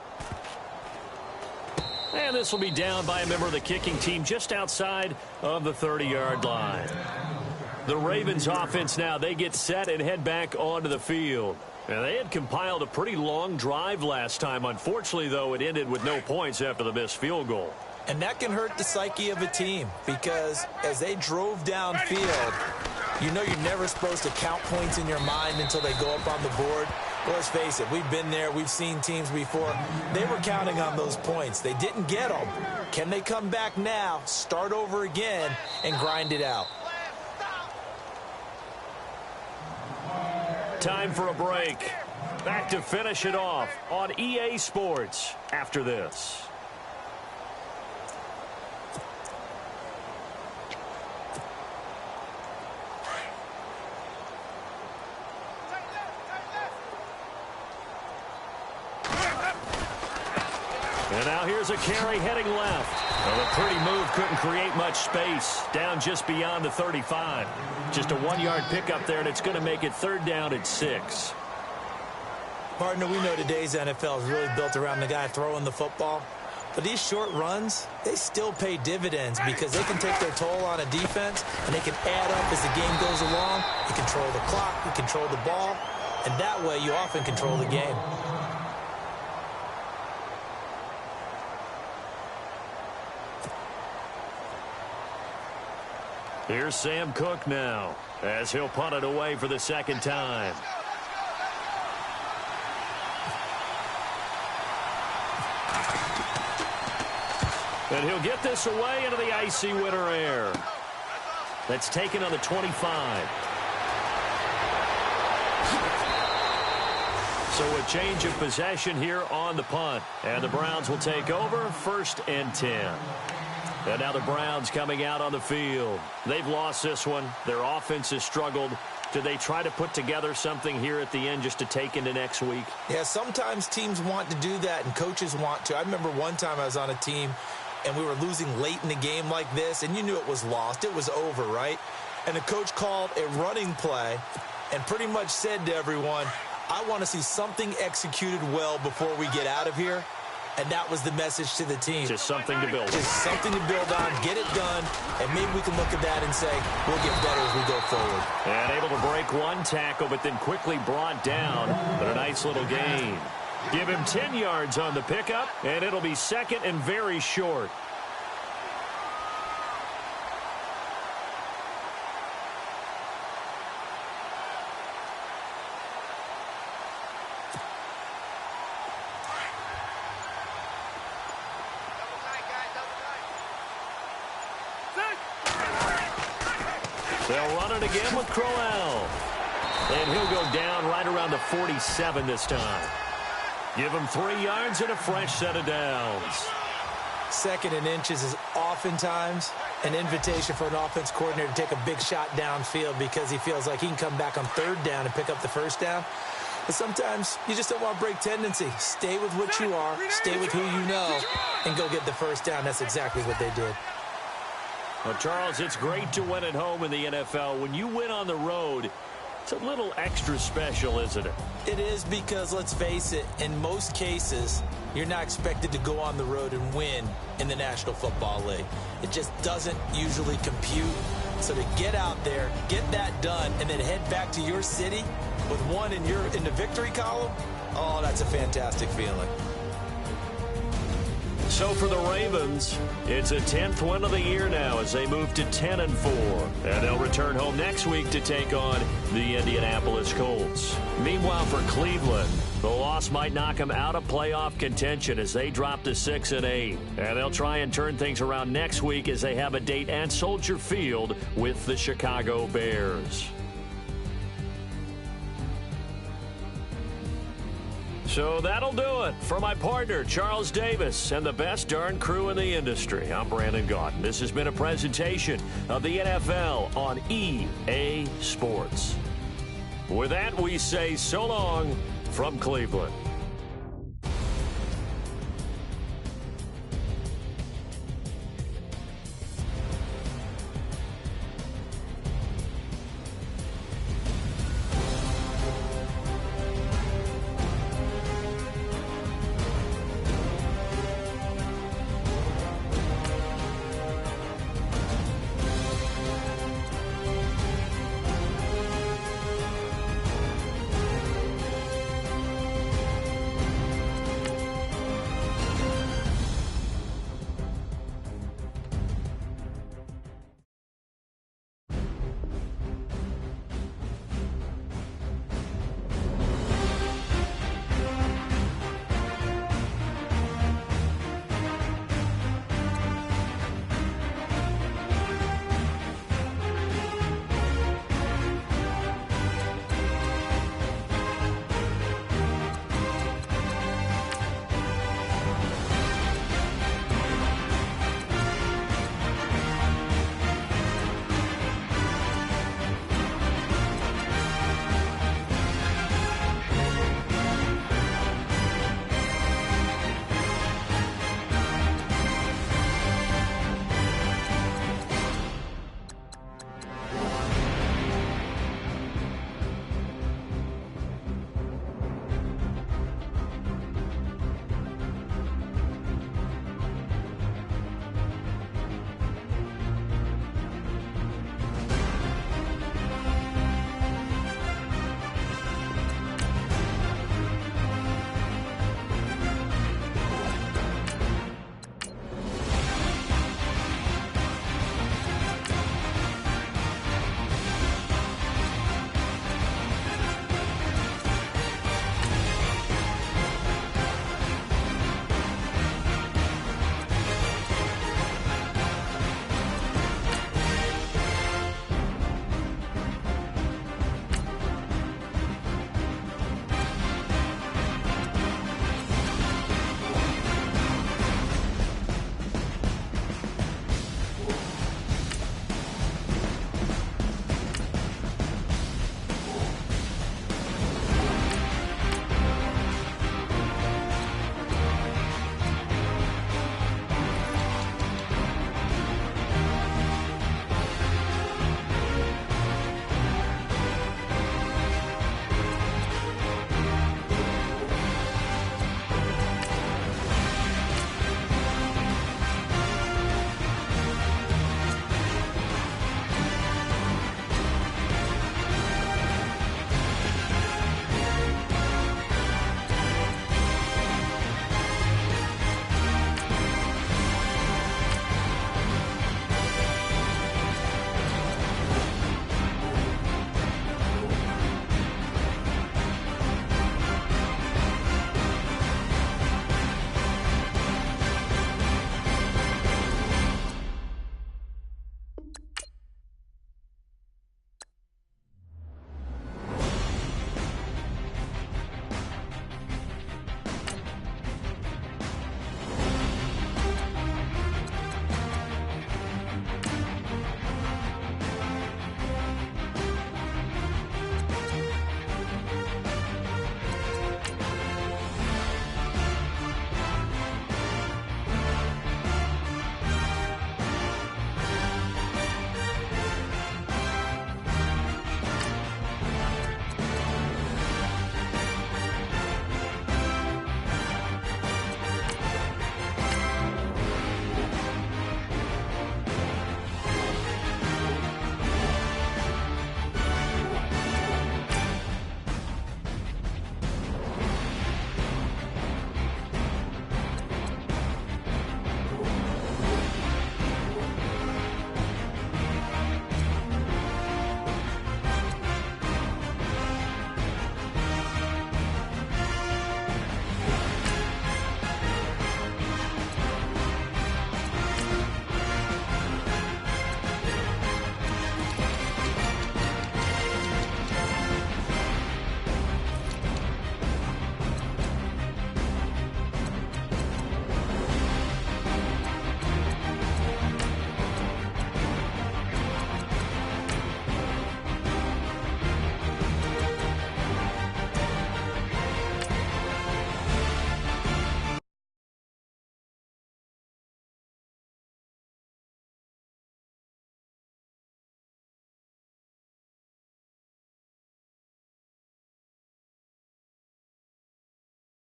And this will be down by a member of the kicking team just outside of the 30-yard line. The Ravens offense now, they get set and head back onto the field. And they had compiled a pretty long drive last time. Unfortunately, though, it ended with no points after the missed field goal. And that can hurt the psyche of a team because as they drove downfield, you know you're never supposed to count points in your mind until they go up on the board. Let's face it, we've been there. We've seen teams before. They were counting on those points. They didn't get them. Can they come back now, start over again, and grind it out? Time for a break. Back to finish it off on EA Sports after this. And now here's a carry heading left. Well, a pretty move couldn't create much space. Down just beyond the 35. Just a 1-yard pickup there, and it's going to make it 3rd down at 6. Partner, we know today's NFL is really built around the guy throwing the football. But these short runs, they still pay dividends because they can take their toll on a defense, and they can add up as the game goes along. You control the clock, you control the ball, and that way you often control the game. Here's Sam Cook now as he'll punt it away for the 2nd time. And he'll get this away into the icy winter air. That's taken on the 25. So a change of possession here on the punt. And the Browns will take over 1st and 10. And now the Browns coming out on the field. They've lost this one. Their offense has struggled. Do they try to put together something here at the end just to take into next week? Yeah, sometimes teams want to do that and coaches want to. I remember one time I was on a team and we were losing late in the game like this, and you knew it was lost. It was over, right? And the coach called a running play and pretty much said to everyone, I want to see something executed well before we get out of here. And that was the message to the team. Just something to build on. Just something to build on, get it done, and maybe we can look at that and say, we'll get better as we go forward. And able to break one tackle, but then quickly brought down. But a nice little gain. Give him 10 yards on the pickup, and it'll be second and very short. They'll run it again with Crowell. And he'll go down right around the 47 this time. Give him 3 yards and a fresh set of downs. Second and inches is oftentimes an invitation for an offense coordinator to take a big shot downfield because he feels like he can come back on third down and pick up the first down. But sometimes you just don't want to break tendency. Stay with what you are, stay with who you know, and go get the first down. That's exactly what they did. Well, Charles, it's great to win at home in the NFL. When you win on the road, it's a little extra special, isn't it? It is because, let's face it, in most cases, you're not expected to go on the road and win in the National Football League. It just doesn't usually compute. So to get out there, get that done, and then head back to your city with one in the victory column, oh, that's a fantastic feeling. So for the Ravens, it's a 10th win of the year now as they move to 10-4. And they'll return home next week to take on the Indianapolis Colts. Meanwhile, for Cleveland, the loss might knock them out of playoff contention as they drop to 6-8. And they'll try and turn things around next week as they have a date at Soldier Field with the Chicago Bears. So that'll do it for my partner, Charles Davis, and the best darn crew in the industry. I'm Brandon Gaudin. This has been a presentation of the NFL on EA Sports. With that, we say so long from Cleveland.